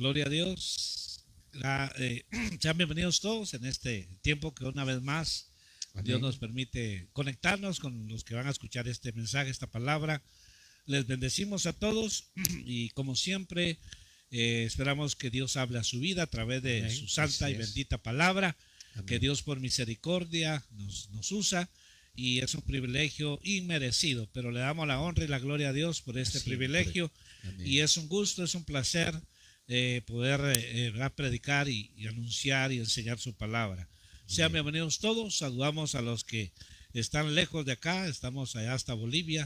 Gloria a Dios. Sean bienvenidos todos en este tiempo que una vez más Dios nos Amén. permite conectarnos con los que van a escuchar este mensaje, esta palabra. Les bendecimos a todos y como siempre esperamos que Dios hable a su vida a través de su Amén. santa Así y es. bendita palabra, que Amén. Dios por misericordia nos usa y es un privilegio inmerecido, pero le damos la honra y la gloria a Dios por este Siempre. privilegio y Amén. es un gusto, es un placer poder predicar y anunciar y enseñar su palabra. Sean Amén. bienvenidos todos, saludamos a los que están lejos de acá, estamos allá hasta Bolivia,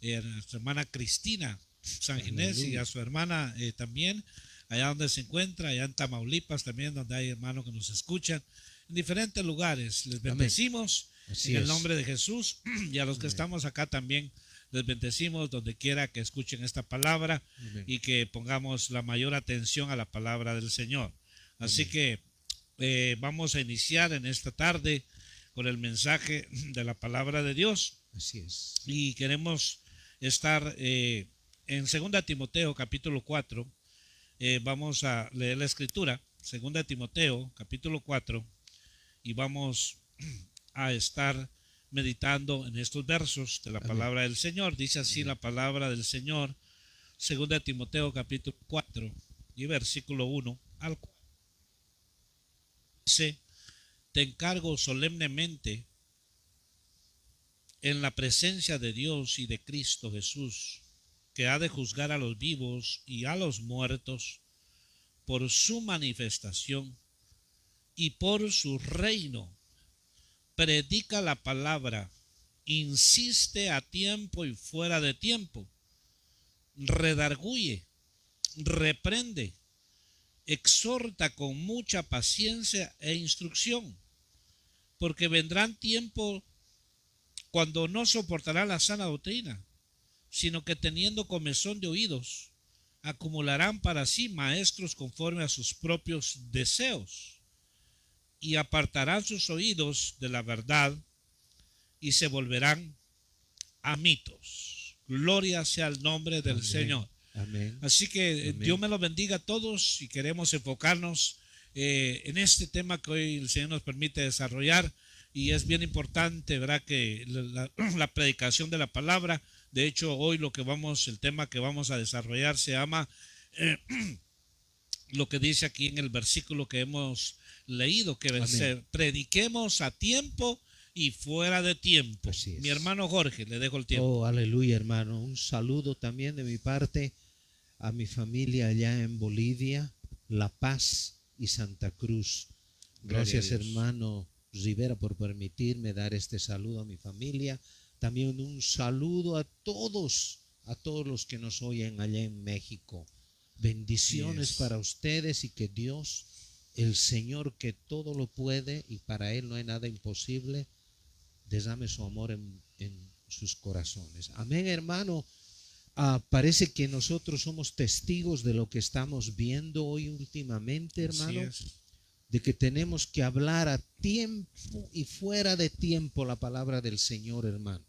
a nuestra hermana Cristina San Ginés y a Aleluya. su hermana también, allá donde se encuentra, allá en Tamaulipas también, donde hay hermanos que nos escuchan, en diferentes lugares. Les Amén. bendecimos en Así el es. nombre de Jesús y a los que Amén. estamos acá también les bendecimos donde quiera que escuchen esta palabra Amén. y que pongamos la mayor atención a la palabra del Señor. Así Amén. que vamos a iniciar en esta tarde con el mensaje de la palabra de Dios Así es. y queremos estar en 2 Timoteo capítulo 4. Vamos a leer la escritura, 2 Timoteo capítulo 4, y vamos a estar meditando en estos versos de la Amén. palabra del Señor. Dice así la Amén. palabra del Señor, 2 Timoteo capítulo 4 y versículo 1 al 4. Dice: te encargo solemnemente en la presencia de Dios y de Cristo Jesús, que ha de juzgar a los vivos y a los muertos por su manifestación y por su reino. Predica la palabra, insiste a tiempo y fuera de tiempo, redarguye, reprende, exhorta con mucha paciencia e instrucción, porque vendrán tiempos cuando no soportarán la sana doctrina, sino que teniendo comezón de oídos, acumularán para sí maestros conforme a sus propios deseos, y apartarán sus oídos de la verdad y se volverán a mitos. Gloria sea el nombre del Amén. Señor. Amén. Así que Dios Amén. me los bendiga a todos y queremos enfocarnos en este tema que hoy el Señor nos permite desarrollar y es bien importante, ¿verdad? Que la predicación de la palabra, de hecho hoy el tema que vamos a desarrollar se llama eh, lo que dice aquí en el versículo que hemos leído, que Amén. prediquemos a tiempo y fuera de tiempo. Así Mi es. hermano Jorge, le dejo el tiempo. Oh, aleluya, hermano. Un saludo también de mi parte a mi familia allá en Bolivia, La Paz y Santa Cruz. Gloria a Gracias, Dios. hermano Rivera, por permitirme dar este saludo a mi familia. También un saludo a todos los que nos oyen allá en México. Así Bendiciones es. para ustedes y que Dios, el Señor que todo lo puede y para Él no hay nada imposible, derrame su amor en sus corazones. Amén, hermano. Parece que nosotros somos testigos de lo que estamos viendo hoy últimamente, Así hermano, es. de que tenemos que hablar a tiempo y fuera de tiempo la palabra del Señor, hermano.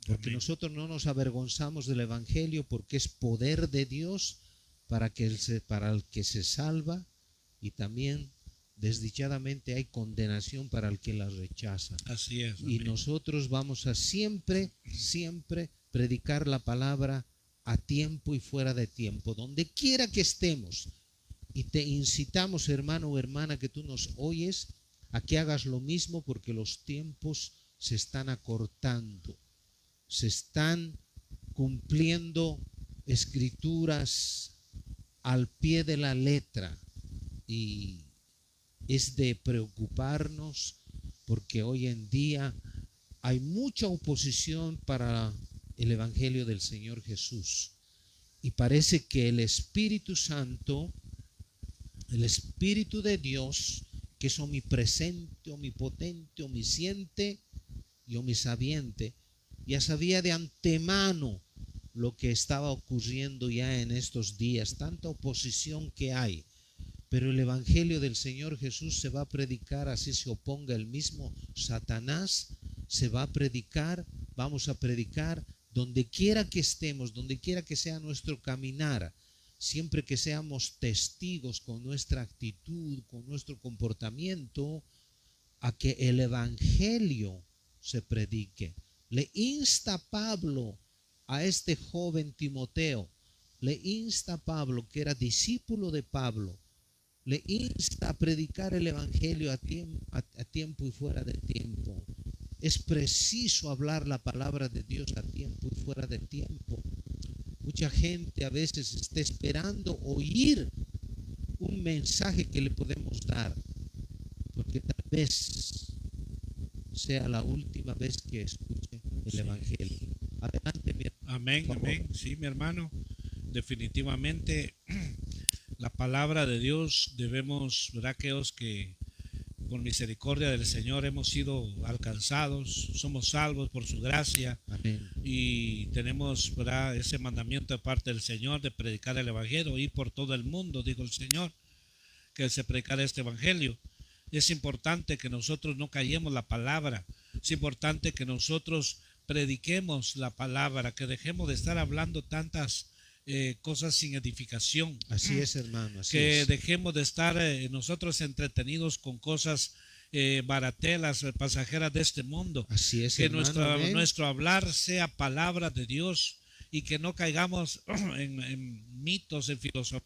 Porque Amén. nosotros no nos avergonzamos del Evangelio, porque es poder de Dios para el que se salva, y también desdichadamente hay condenación para el que la rechaza. Así es. Y Amén. nosotros vamos a siempre predicar la palabra a tiempo y fuera de tiempo, donde quiera que estemos. Y te incitamos, hermano o hermana, que tú nos oyes, a que hagas lo mismo, porque los tiempos se están acortando, se están cumpliendo escrituras al pie de la letra, y es de preocuparnos, porque hoy en día hay mucha oposición para el Evangelio del Señor Jesús, y parece que el Espíritu Santo, el Espíritu de Dios, que es omnipresente, omnipotente, omnisciente y omnisabiente, ya sabía de antemano lo que estaba ocurriendo ya en estos días, tanta oposición que hay. Pero el Evangelio del Señor Jesús se va a predicar, así se oponga el mismo Satanás, se va a predicar, vamos a predicar donde quiera que estemos, donde quiera que sea nuestro caminar. siempre que seamos testigos con nuestra actitud, con nuestro comportamiento, a que el evangelio se predique. Le insta Pablo a este joven Timoteo, le insta Pablo, que era discípulo de Pablo, le insta a predicar el evangelio a tiempo y fuera de tiempo. Es preciso hablar la palabra de Dios a tiempo y fuera de tiempo. Mucha gente a veces está esperando oír un mensaje que le podemos dar, porque tal vez sea la última vez que escuche el evangelio. Adelante, mi hermano. Amén, amén. Sí, mi hermano. Definitivamente la palabra de Dios debemos, ¿verdad? Aquellos que por misericordia del Señor hemos sido alcanzados, somos salvos por su gracia. Amén. Y tenemos, ¿verdad?, ese mandamiento de parte del Señor de predicar el evangelio, ir por todo el mundo, dijo el Señor, que se predicara este evangelio. Es importante que nosotros no callemos la palabra, es importante que nosotros prediquemos la palabra, que dejemos de estar hablando tantas cosas sin edificación. Así es, hermano. Así Que es. dejemos de estar nosotros entretenidos con cosas baratelas, pasajeras de este mundo. Así es, Que hermano. nuestro hablar sea palabra de Dios y que no caigamos en mitos, en filosofías,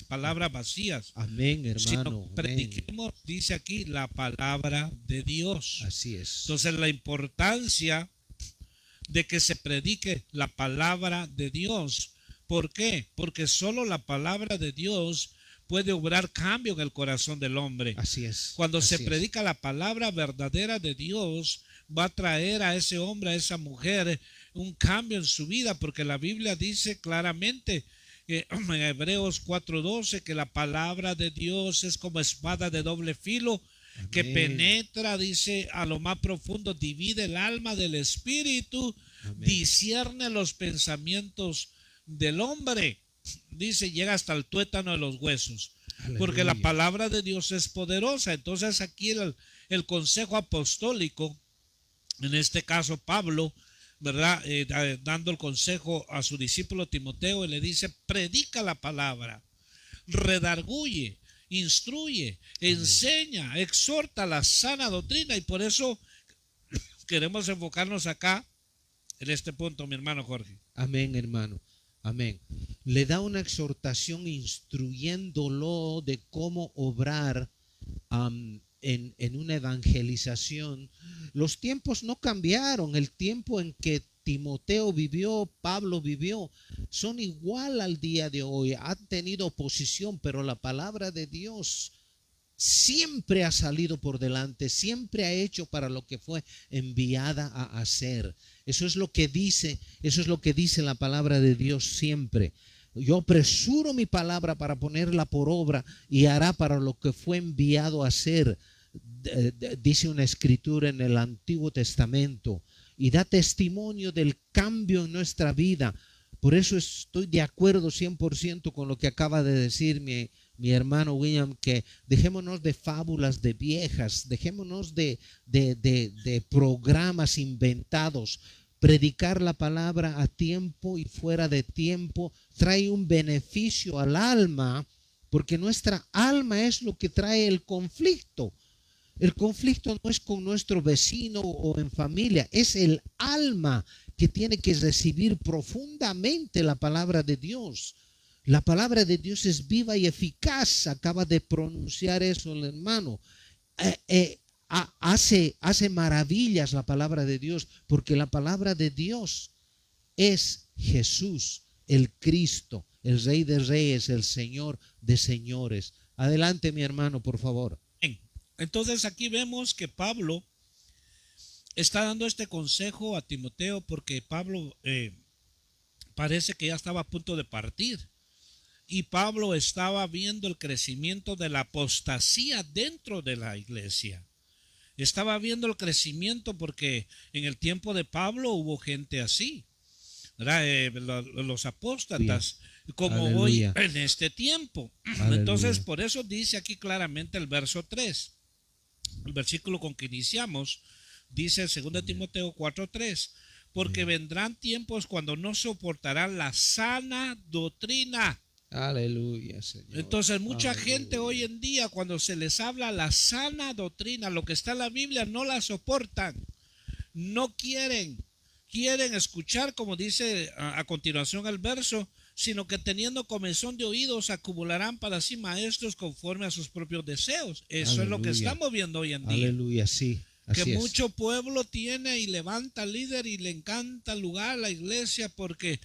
palabras vacías. Amén, hermano. Sino prediquemos, dice aquí, la palabra de Dios. Así es. Entonces la importancia de que se predique la palabra de Dios. ¿Por qué? Porque solo la palabra de Dios puede obrar cambio en el corazón del hombre. Así es. Cuando así se es. predica la palabra verdadera de Dios, va a traer a ese hombre, a esa mujer, un cambio en su vida, porque la Biblia dice claramente en Hebreos 4:12 que la palabra de Dios es como espada de doble filo, Amén. que penetra, dice, a lo más profundo, divide el alma del espíritu, Amén. discierne los pensamientos del hombre, dice, llega hasta el tuétano de los huesos. Aleluya. Porque la palabra de Dios es poderosa. Entonces aquí el consejo apostólico, en este caso Pablo, ¿verdad? Dando el consejo a su discípulo Timoteo, y le dice, predica la palabra, redarguye, instruye, enseña, exhorta la sana doctrina. Y por eso queremos enfocarnos acá en este punto, mi hermano Jorge. Amén, hermano. Amén. Le da una exhortación instruyéndolo de cómo obrar en una evangelización. Los tiempos no cambiaron. El tiempo en que Timoteo vivió, Pablo vivió, son igual al día de hoy. Han tenido oposición, pero la palabra de Dios siempre ha salido por delante, siempre ha hecho para lo que fue enviada a hacer. Eso es lo que dice la palabra de Dios siempre. Yo apresuro mi palabra para ponerla por obra y hará para lo que fue enviado a hacer, dice una escritura en el Antiguo Testamento, y da testimonio del cambio en nuestra vida. Por eso estoy de acuerdo 100% con lo que acaba de decir mi hermano William, que dejémonos de fábulas de viejas, dejémonos de programas inventados. Predicar la palabra a tiempo y fuera de tiempo trae un beneficio al alma, porque nuestra alma es lo que trae el conflicto. El conflicto no es con nuestro vecino o en familia, es el alma que tiene que recibir profundamente la palabra de Dios. La palabra de Dios es viva y eficaz. Acaba de pronunciar eso el hermano. Hace maravillas la palabra de Dios, porque la palabra de Dios es Jesús, el Cristo, el Rey de Reyes, el Señor de Señores. Adelante, mi hermano, por favor. Entonces aquí vemos que Pablo está dando este consejo a Timoteo, porque Pablo parece que ya estaba a punto de partir. Y Pablo estaba viendo el crecimiento de la apostasía dentro de la iglesia. Estaba viendo el crecimiento, porque en el tiempo de Pablo hubo gente así, ¿verdad? Los apóstatas, como Aleluya. hoy en este tiempo. Aleluya. Entonces, por eso dice aquí claramente el verso 3, el versículo con que iniciamos, dice 2 Timoteo 4:3, porque vendrán tiempos cuando no soportarán la sana doctrina. Aleluya, Señor. Entonces, mucha gente Aleluya. hoy en día, cuando se les habla la sana doctrina, lo que está en la Biblia, no la soportan, no quieren escuchar, como dice a continuación el verso, sino que teniendo comezón de oídos acumularán para sí maestros conforme a sus propios deseos. Eso es lo que Aleluya. estamos viendo hoy en día. Aleluya, sí. Que Así es. mucho pueblo tiene y levanta líder y le encanta el lugar, la iglesia, porque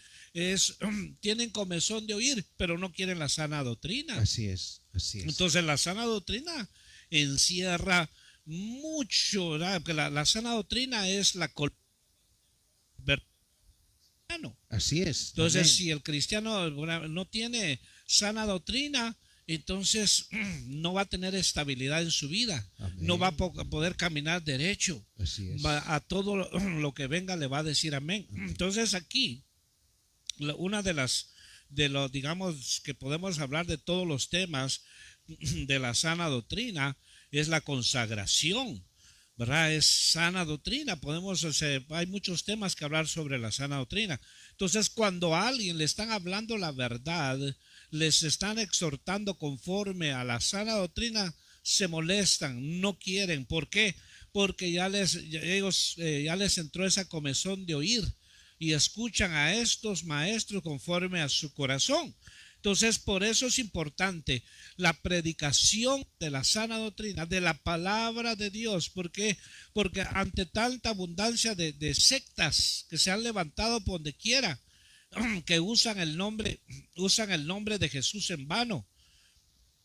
tienen comezón de oír, pero no quieren la sana doctrina. Así es. Así es. Entonces la sana doctrina encierra mucho, ¿verdad? Porque la sana doctrina es la Así es. Entonces, Amén. si el cristiano no tiene sana doctrina, entonces no va a tener estabilidad en su vida, Amén. no va a poder caminar derecho, Así es. a todo lo que venga le va a decir amén. Entonces aquí, una de los, digamos, que podemos hablar de todos los temas de la sana doctrina es la consagración. ¿Verdad? Es sana doctrina. Hay muchos temas que hablar sobre la sana doctrina. Entonces, cuando a alguien le están hablando la verdad, les están exhortando conforme a la sana doctrina, se molestan, no quieren. ¿Por qué? Porque ya les entró esa comezón de oír y escuchan a estos maestros conforme a su corazón. Entonces, por eso es importante la predicación de la sana doctrina, de la palabra de Dios. ¿Por qué? Porque ante tanta abundancia de sectas que se han levantado por donde quiera, que usan el nombre de Jesús en vano.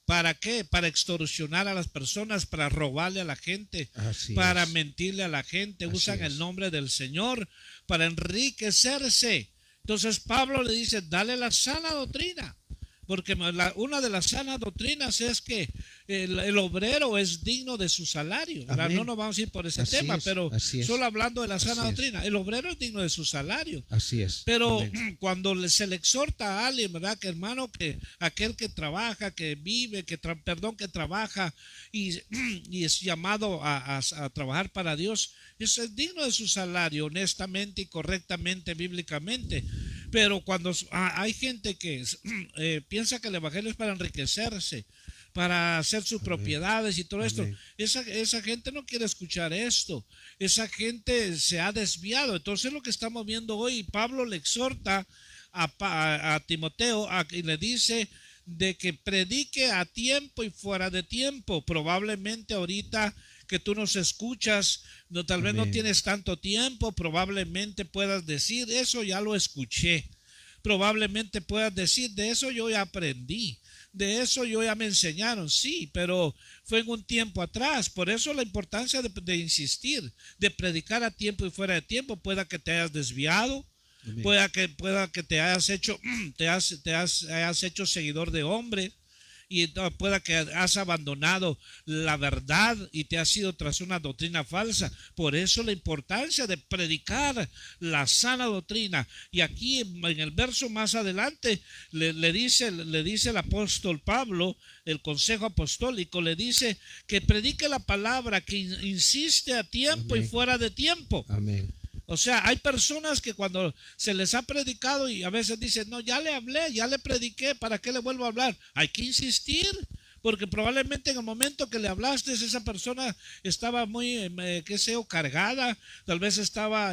¿Para qué? Para extorsionar a las personas, para robarle a la gente, Así para es. mentirle a la gente. Así Usan es. el nombre del Señor para enriquecerse. Entonces Pablo le dice, dale la sana doctrina. Porque una de las sanas doctrinas es que el obrero es digno de su salario. No nos vamos a ir por ese Así tema, es, pero así es. solo hablando de la sana Así es. doctrina. El obrero es digno de su salario. Así es. Pero Amén. cuando se le exhorta a alguien, ¿verdad? Que hermano, que aquel que trabaja, que vive, que trabaja y es llamado a trabajar para Dios, es digno de su salario, honestamente y correctamente, bíblicamente. Pero cuando hay gente que piensa que el evangelio es para enriquecerse, para hacer sus Amén. propiedades y todo esto, Amén. esa gente no quiere escuchar esto. Esa gente se ha desviado. Entonces lo que estamos viendo hoy, Pablo le exhorta a Timoteo y le dice de que predique a tiempo y fuera de tiempo. Probablemente ahorita que tú nos escuchas, tal vez no Amén. tienes tanto tiempo, probablemente puedas decir, eso ya lo escuché. Probablemente puedas decir, de eso yo ya aprendí. De eso yo ya me enseñaron, sí, pero fue en un tiempo atrás. Por eso la importancia de insistir, de predicar a tiempo y fuera de tiempo. Pueda que te hayas desviado, Amén. pueda que te hayas hecho, hayas hecho seguidor de hombre, y pueda que has abandonado la verdad y te has ido tras una doctrina falsa. Por eso la importancia de predicar la sana doctrina. Y aquí en el verso más adelante le dice el apóstol Pablo, el consejo apostólico, le dice que predique la palabra, que insiste a tiempo Amén. y fuera de tiempo. Amén. O sea, hay personas que cuando se les ha predicado y a veces dicen, no, ya le hablé, ya le prediqué, ¿para qué le vuelvo a hablar? Hay que insistir, porque probablemente en el momento que le hablaste, esa persona estaba muy, cargada, tal vez estaba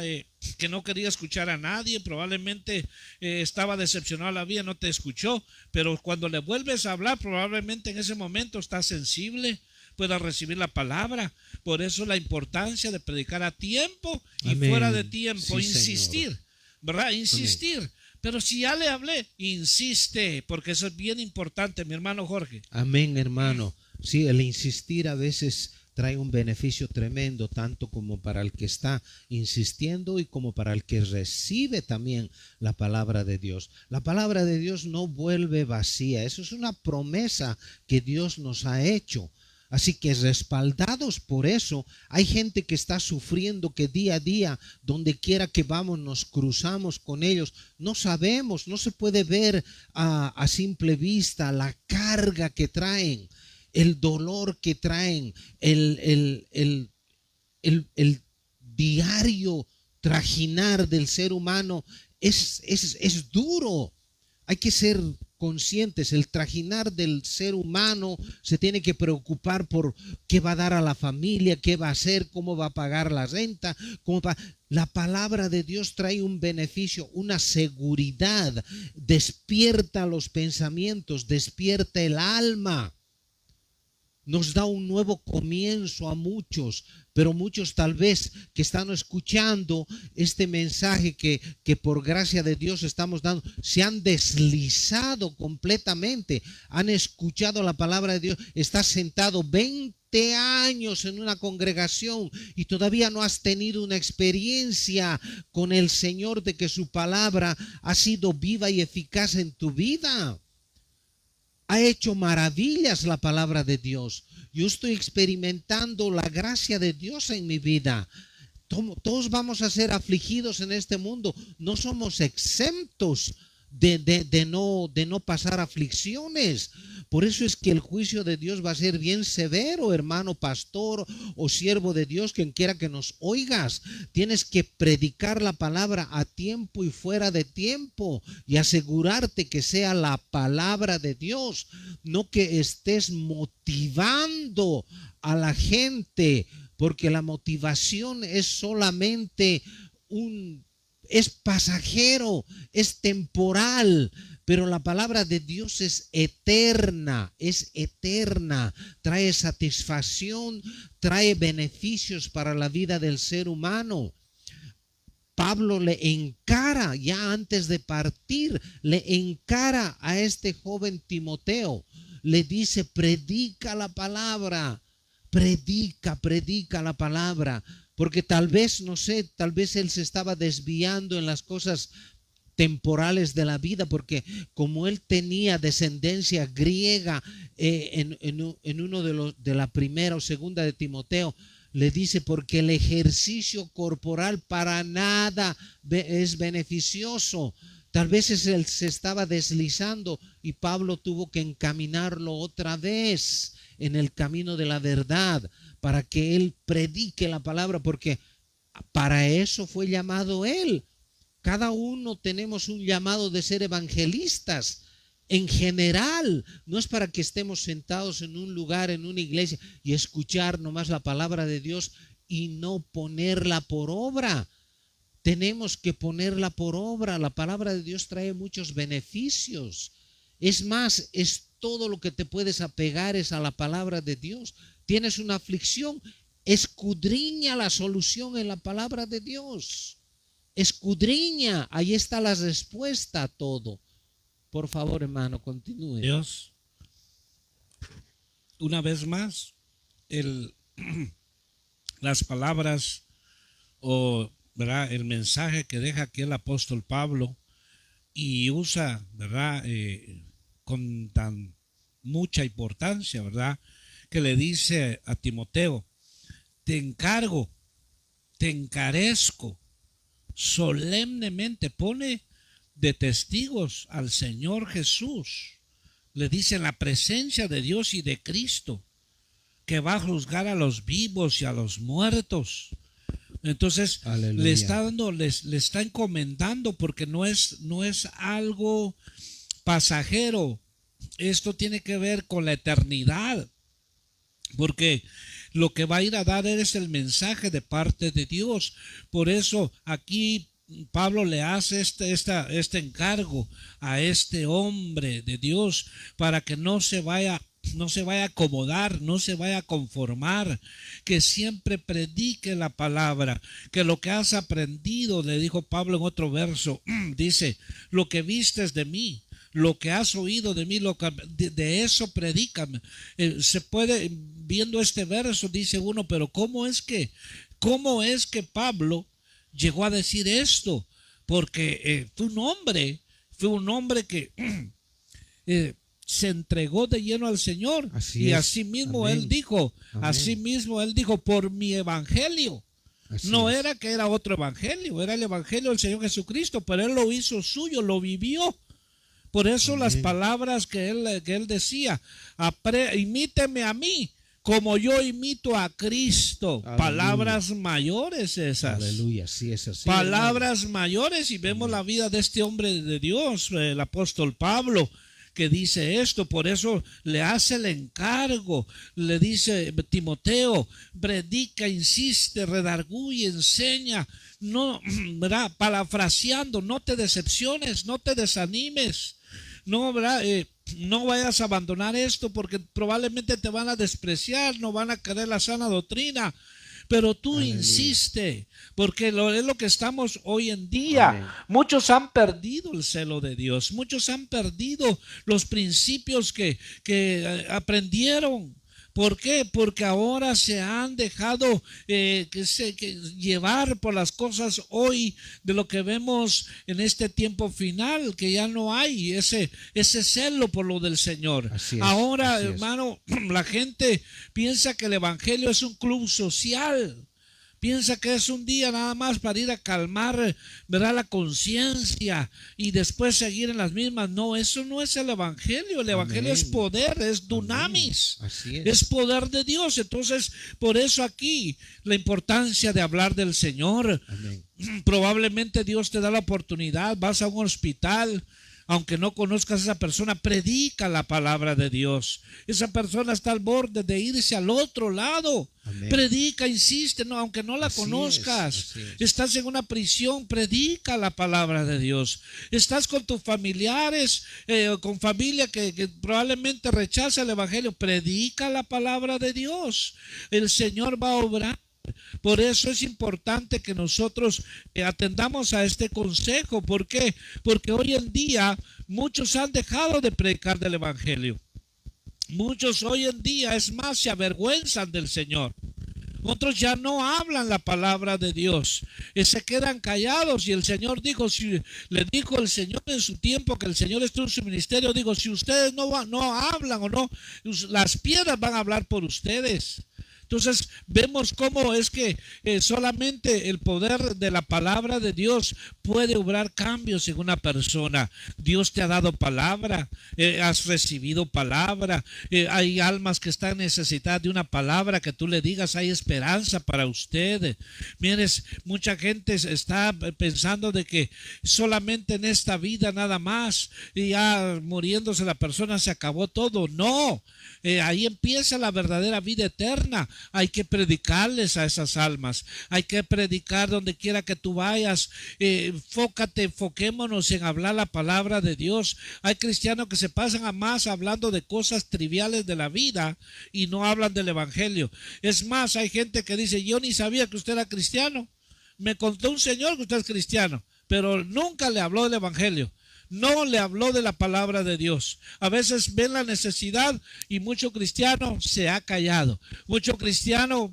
que no quería escuchar a nadie, probablemente estaba decepcionado la vida, no te escuchó, pero cuando le vuelves a hablar, probablemente en ese momento está sensible, pueda recibir la palabra. Por eso la importancia de predicar a tiempo y Amén. fuera de tiempo, Sí, insistir, Señor. ¿verdad? Insistir. Pero si ya le hablé, insiste, porque eso es bien importante, mi hermano Jorge. Amén, hermano. Sí, el insistir a veces trae un beneficio tremendo, tanto como para el que está insistiendo y como para el que recibe también la palabra de Dios. La palabra de Dios no vuelve vacía. Eso es una promesa que Dios nos ha hecho. Así que respaldados por eso, hay gente que está sufriendo, que día a día, donde quiera que vamos, nos cruzamos con ellos. No sabemos, no se puede ver a simple vista la carga que traen, el dolor que traen, el diario trajinar del ser humano es duro. Hay que ser conscientes. El trajinar del ser humano se tiene que preocupar por qué va a dar a la familia, qué va a hacer, cómo va a pagar la renta, La palabra de Dios trae un beneficio, una seguridad, despierta los pensamientos, despierta el alma. Nos da un nuevo comienzo a muchos, pero muchos tal vez que están escuchando este mensaje que por gracia de Dios estamos dando, se han deslizado completamente, han escuchado la palabra de Dios, estás sentado 20 años en una congregación y todavía no has tenido una experiencia con el Señor de que su palabra ha sido viva y eficaz en tu vida. Ha hecho maravillas la palabra de Dios. Yo estoy experimentando la gracia de Dios en mi vida. Todos vamos a ser afligidos en este mundo. No somos exentos de no pasar aflicciones. Por eso es que el juicio de Dios va a ser bien severo, hermano pastor o siervo de Dios, quien quiera que nos oigas. Tienes que predicar la palabra a tiempo y fuera de tiempo y asegurarte que sea la palabra de Dios, no que estés motivando a la gente, porque la motivación es solamente es pasajero, es temporal, pero la palabra de Dios es eterna, trae satisfacción, trae beneficios para la vida del ser humano. Pablo le encara, ya antes de partir, le encara a este joven Timoteo, le dice: predica la palabra, predica la palabra. Porque tal vez, no sé, tal vez él se estaba desviando en las cosas temporales de la vida, porque como él tenía descendencia griega en uno de la primera o segunda de Timoteo, le dice: porque el ejercicio corporal para nada es beneficioso. Tal vez él se estaba deslizando y Pablo tuvo que encaminarlo otra vez en el camino de la verdad, para que él predique la palabra, porque para eso fue llamado él. Cada uno tenemos un llamado de ser evangelistas en general. No es para que estemos sentados en un lugar, en una iglesia, y escuchar nomás la palabra de Dios y no ponerla por obra. Tenemos que ponerla por obra. La palabra de Dios trae muchos beneficios. Es más, es todo lo que te puedes apegar es a la palabra de Dios. Tienes una aflicción, escudriña la solución en la palabra de Dios. Escudriña, ahí está la respuesta a todo. Por favor, hermano, continúe. Dios, una vez más, las palabras ¿verdad?, el mensaje que deja aquí el apóstol Pablo y usa, ¿verdad?, con tan mucha importancia, ¿verdad?, que le dice a Timoteo: te encargo, te encarezco solemnemente, pone de testigos al Señor Jesús, le dice en la presencia de Dios y de Cristo, que va a juzgar a los vivos y a los muertos. Entonces, aleluya, le está encomendando, porque no es algo pasajero. Esto tiene que ver con la eternidad, porque lo que va a ir a dar es el mensaje de parte de Dios. Por eso aquí Pablo le hace este encargo a este hombre de Dios, para que no se vaya a acomodar, no se vaya a conformar, que siempre predique la palabra, que lo que has aprendido, le dijo Pablo en otro verso, dice: lo que vistes de mí, lo que has oído de mí, de eso predícame. Se puede, viendo este verso, dice uno: pero ¿cómo es que Pablo llegó a decir esto? Porque fue un hombre que se entregó de lleno al Señor. Y así mismo él dijo, por mi evangelio. No era que era otro evangelio, era el evangelio del Señor Jesucristo, pero él lo hizo suyo, lo vivió. Por eso las palabras que él decía: imíteme a mí como yo imito a Cristo. Aleluya. Palabras mayores esas. Aleluya, sí, es así. Palabras mayores, y vemos la vida de este hombre de Dios, el apóstol Pablo, que dice esto. Por eso le hace el encargo, le dice Timoteo, predica, insiste, redarguye, enseña. No, ¿verdad? Parafraseando, no te decepciones, no te desanimes. No, ¿verdad? No vayas a abandonar esto porque probablemente te van a despreciar, no van a querer la sana doctrina. Pero tú Aleluya. insiste, porque es lo que estamos hoy en día. Amén. Muchos han perdido el celo de Dios, muchos han perdido los principios que aprendieron. ¿Por qué? Porque ahora se han dejado llevar por las cosas hoy de lo que vemos en este tiempo final, que ya no hay ese celo por lo del Señor. Así es, Ahora, así es. hermano, la gente piensa que el evangelio es un club social. Piensa que es un día nada más para ir a calmar, ¿verdad?, la conciencia y después seguir en las mismas. No, eso no es el evangelio. El evangelio es Amén. poder, es Amén. dunamis. Así Es poder de Dios. Entonces, por eso aquí la importancia de hablar del Señor. Amén. Probablemente Dios te da la oportunidad, vas a un hospital, aunque no conozcas a esa persona, predica la palabra de Dios. Esa persona está al borde de irse al otro lado. Amén. Predica, insiste, no, aunque no la Así conozcas. así es. Estás en una prisión, predica la palabra de Dios. Estás con tus familiares, con familia que probablemente rechaza el evangelio, predica la palabra de Dios. El Señor va a obrar. Por eso es importante que nosotros atendamos a este consejo. ¿Por qué? Porque hoy en día muchos han dejado de predicar del evangelio. Muchos hoy en día, es más, se avergüenzan del Señor. Otros ya no hablan la palabra de Dios, se quedan callados. Y el Señor dijo, le dijo el Señor en su tiempo que el Señor estuvo en su ministerio, digo, si ustedes no hablan o no, las piedras van a hablar por ustedes. Entonces vemos cómo es que solamente el poder de la palabra de Dios puede obrar cambios en una persona. Dios te ha dado palabra, has recibido palabra, hay almas que están necesitadas de una palabra que tú le digas, hay esperanza para usted. Mires, mucha gente está pensando de que solamente en esta vida nada más, y ya muriéndose la persona se acabó todo. No. Ahí empieza la verdadera vida eterna. Hay que predicarles a esas almas. Hay que predicar donde quiera que tú vayas. Enfoquémonos en hablar la palabra de Dios. Hay cristianos que se pasan a más hablando de cosas triviales de la vida y no hablan del evangelio. Es más, hay gente que dice, yo ni sabía que usted era cristiano. Me contó un señor que usted es cristiano, pero nunca le habló del evangelio. No le habló de la palabra de Dios. A veces ven la necesidad y mucho cristiano se ha callado. Mucho cristiano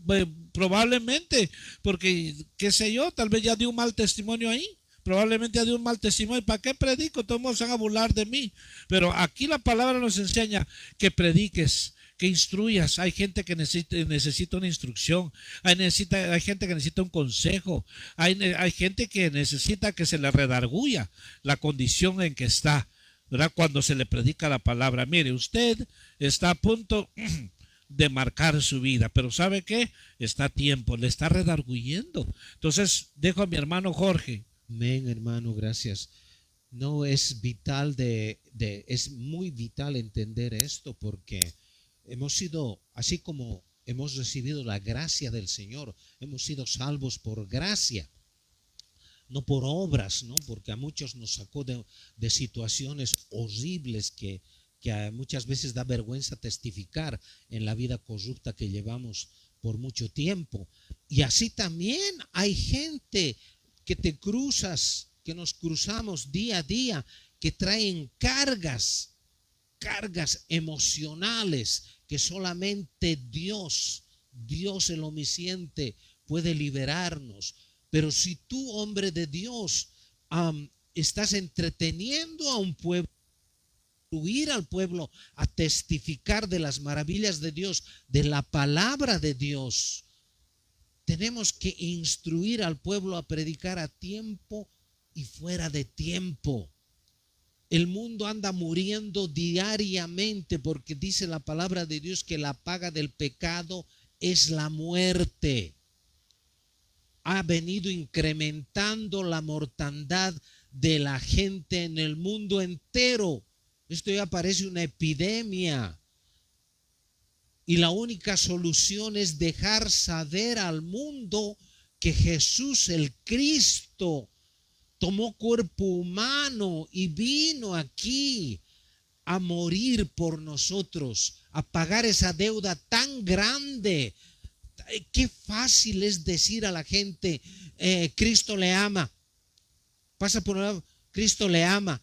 probablemente, porque qué sé yo, tal vez ya dio un mal testimonio ahí. Probablemente ya dio un mal testimonio. ¿Para qué predico? Todos se van a burlar de mí. Pero aquí la palabra nos enseña que prediques, que instruyas. Hay gente que necesita una instrucción, hay gente que necesita un consejo, hay gente que necesita que se le redarguya la condición en que está, ¿verdad? Cuando se le predica la palabra. Mire, usted está a punto de marcar su vida, pero ¿sabe qué? Está a tiempo, le está redarguyendo. Entonces dejo a mi hermano Jorge. Amén, hermano, gracias. No, es vital es muy vital entender esto, porque hemos sido, así como hemos recibido la gracia del Señor, hemos sido salvos por gracia, no por obras, ¿no? Porque a muchos nos sacó de situaciones horribles que muchas veces da vergüenza testificar en la vida corrupta que llevamos por mucho tiempo. Y así también hay gente que te cruzas, que nos cruzamos día a día, que traen cargas emocionales que solamente Dios el omnisciente puede liberarnos. Pero si tú, hombre de Dios, estás entreteniendo a un pueblo, instruir al pueblo a testificar de las maravillas de Dios, de la palabra de Dios, tenemos que instruir al pueblo a predicar a tiempo y fuera de tiempo. El mundo anda muriendo diariamente porque dice la palabra de Dios que la paga del pecado es la muerte. Ha venido incrementando la mortandad de la gente en el mundo entero. Esto ya parece una epidemia. Y la única solución es dejar saber al mundo que Jesús el Cristo tomó cuerpo humano y vino aquí a morir por nosotros, a pagar esa deuda tan grande. Qué fácil es decir a la gente, Cristo le ama. Pasa por un lado, Cristo le ama,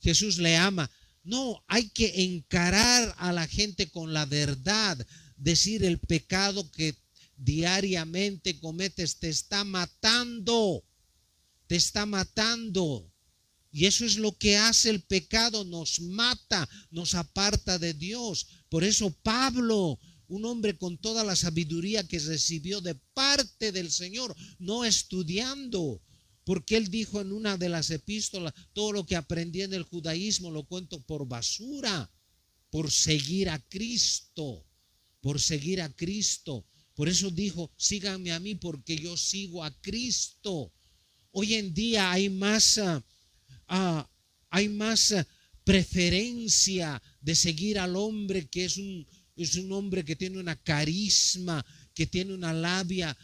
Jesús le ama. No, hay que encarar a la gente con la verdad, decir el pecado que diariamente cometes te está matando, te está matando. Y eso es lo que hace el pecado, nos mata, nos aparta de Dios. Por eso Pablo, un hombre con toda la sabiduría que recibió de parte del Señor, no estudiando, porque él dijo en una de las epístolas, todo lo que aprendí en el judaísmo lo cuento por basura, por seguir a Cristo, por seguir a Cristo. Por eso dijo, síganme a mí porque yo sigo a Cristo. Hoy en día hay más preferencia de seguir al hombre que es un hombre que tiene una carisma, que tiene una labia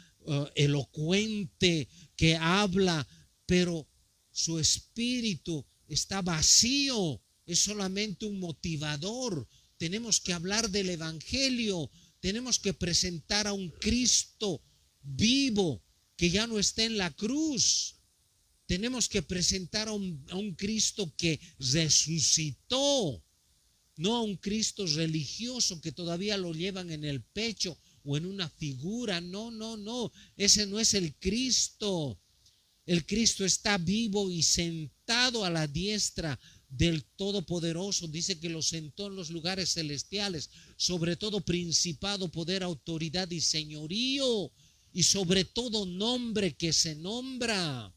elocuente, que habla, pero su espíritu está vacío, es solamente un motivador. Tenemos que hablar del evangelio, tenemos que presentar a un Cristo vivo que ya no está en la cruz. Tenemos que presentar a un Cristo que resucitó, no a un Cristo religioso que todavía lo llevan en el pecho o en una figura. No, no, no, ese no es el Cristo. El Cristo está vivo y sentado a la diestra del Todopoderoso. Dice que lo sentó en los lugares celestiales, sobre todo principado, poder, autoridad y señorío, y sobre todo nombre que se nombra.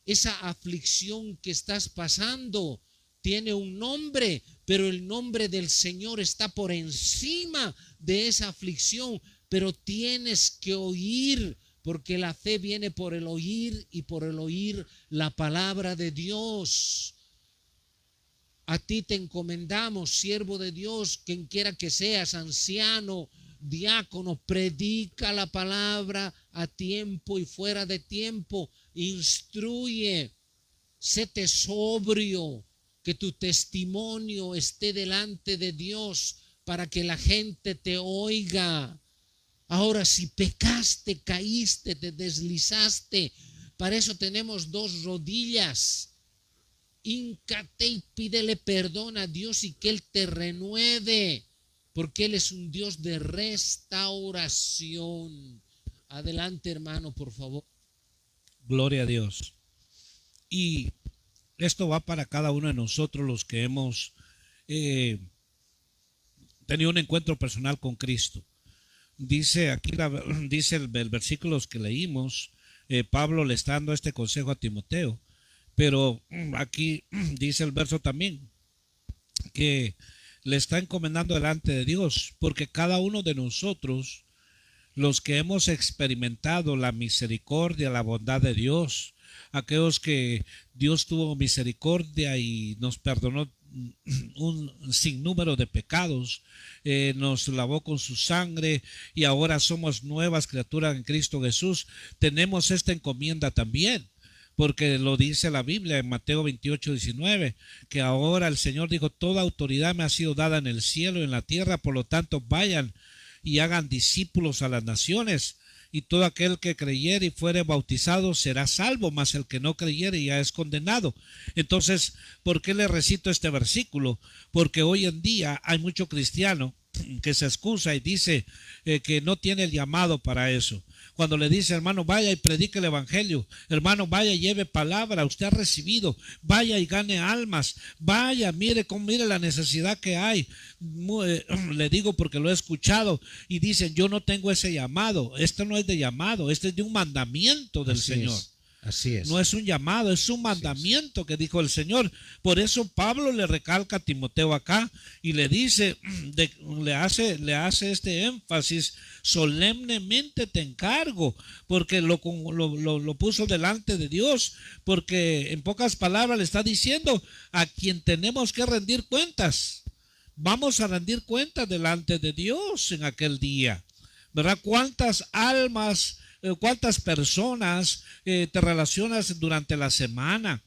Esa aflicción que estás pasando tiene un nombre, pero el nombre del Señor está por encima de esa aflicción. Pero tienes que oír, porque la fe viene por el oír y por el oír la palabra de Dios. A ti te encomendamos, siervo de Dios, quien quiera que seas, anciano, diácono, predica la palabra a tiempo y fuera de tiempo, instruye, séte sobrio, que tu testimonio esté delante de Dios para que la gente te oiga. Ahora, si pecaste, caíste, te deslizaste, para eso tenemos dos rodillas. Híncate y pídele perdón a Dios y que Él te renueve, porque Él es un Dios de restauración. Adelante, hermano, por favor. Gloria a Dios. Y esto va para cada uno de nosotros los que hemos tenido un encuentro personal con Cristo. Dice aquí, dice el versículo que leímos, Pablo le está dando este consejo a Timoteo, pero aquí dice el verso también que le está encomendando delante de Dios, porque cada uno de nosotros, los que hemos experimentado la misericordia, la bondad de Dios, aquellos que Dios tuvo misericordia y nos perdonó un sinnúmero de pecados, nos lavó con su sangre y ahora somos nuevas criaturas en Cristo Jesús, tenemos esta encomienda también, porque lo dice la Biblia en Mateo 28:19, que ahora el Señor dijo, toda autoridad me ha sido dada en el cielo y en la tierra, por lo tanto vayan y hagan discípulos a las naciones, y todo aquel que creyere y fuere bautizado será salvo, mas el que no creyere ya es condenado. Entonces, ¿por qué le recito este versículo? Porque hoy en día hay mucho cristiano que se excusa y dice que no tiene el llamado para eso. Cuando le dice, hermano, vaya y predique el evangelio, hermano, vaya y lleve palabra, usted ha recibido, vaya y gane almas, vaya, mire la necesidad que hay. Le digo porque lo he escuchado y dicen, yo no tengo ese llamado. Esto no es de llamado, este es de un mandamiento del Señor. Así es. No es un llamado, es un mandamiento que dijo el Señor. Por eso Pablo le recalca a Timoteo acá y le dice, le hace este énfasis: solemnemente te encargo, porque lo puso delante de Dios, porque en pocas palabras le está diciendo a quien tenemos que rendir cuentas. Vamos a rendir cuentas delante de Dios en aquel día, ¿verdad? ¿Cuántas almas, cuántas personas te relacionas durante la semana?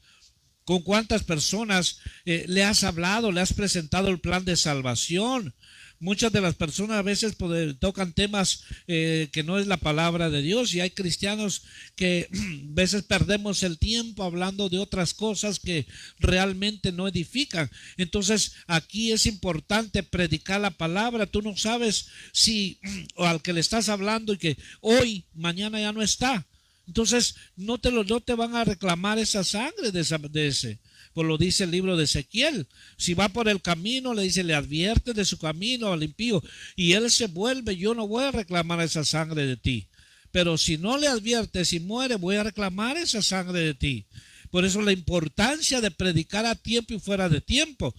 ¿Con cuántas personas le has hablado, le has presentado el plan de salvación? Muchas de las personas a veces tocan temas que no es la palabra de Dios, y hay cristianos que a veces perdemos el tiempo hablando de otras cosas que realmente no edifican. Entonces aquí es importante predicar la palabra. Tú no sabes si o al que le estás hablando y que hoy, mañana ya no está. Entonces no te van a reclamar esa sangre de ese. Pues lo dice el libro de Ezequiel. Si va por el camino, le dice, le advierte de su camino al impío y él se vuelve, yo no voy a reclamar esa sangre de ti. Pero si no le adviertes y muere, voy a reclamar esa sangre de ti. Por eso la importancia de predicar a tiempo y fuera de tiempo.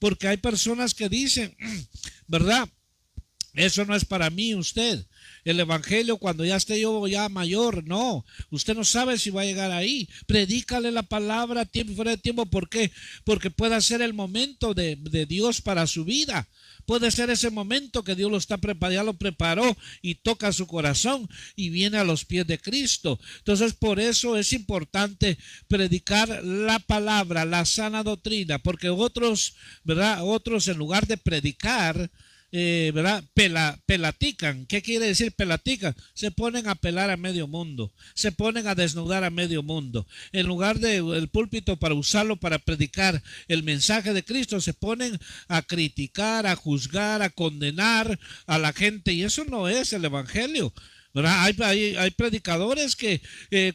Porque hay personas que dicen, ¿verdad? Eso no es para mí, usted. El evangelio cuando ya esté yo ya mayor, no. Usted no sabe si va a llegar ahí. Predícale la palabra a tiempo y fuera de tiempo. ¿Por qué? Porque puede ser el momento de Dios para su vida. Puede ser ese momento que Dios lo está preparando, ya lo preparó y toca su corazón y viene a los pies de Cristo. Entonces por eso es importante predicar la palabra, la sana doctrina, porque otros, ¿verdad? Otros en lugar de predicar, ¿verdad? Pelatican. ¿Qué quiere decir pelatican? Se ponen a pelar a medio mundo, se ponen a desnudar a medio mundo. En lugar del púlpito para usarlo para predicar el mensaje de Cristo, se ponen a criticar, a juzgar, a condenar a la gente, y eso no es el evangelio. Hay predicadores que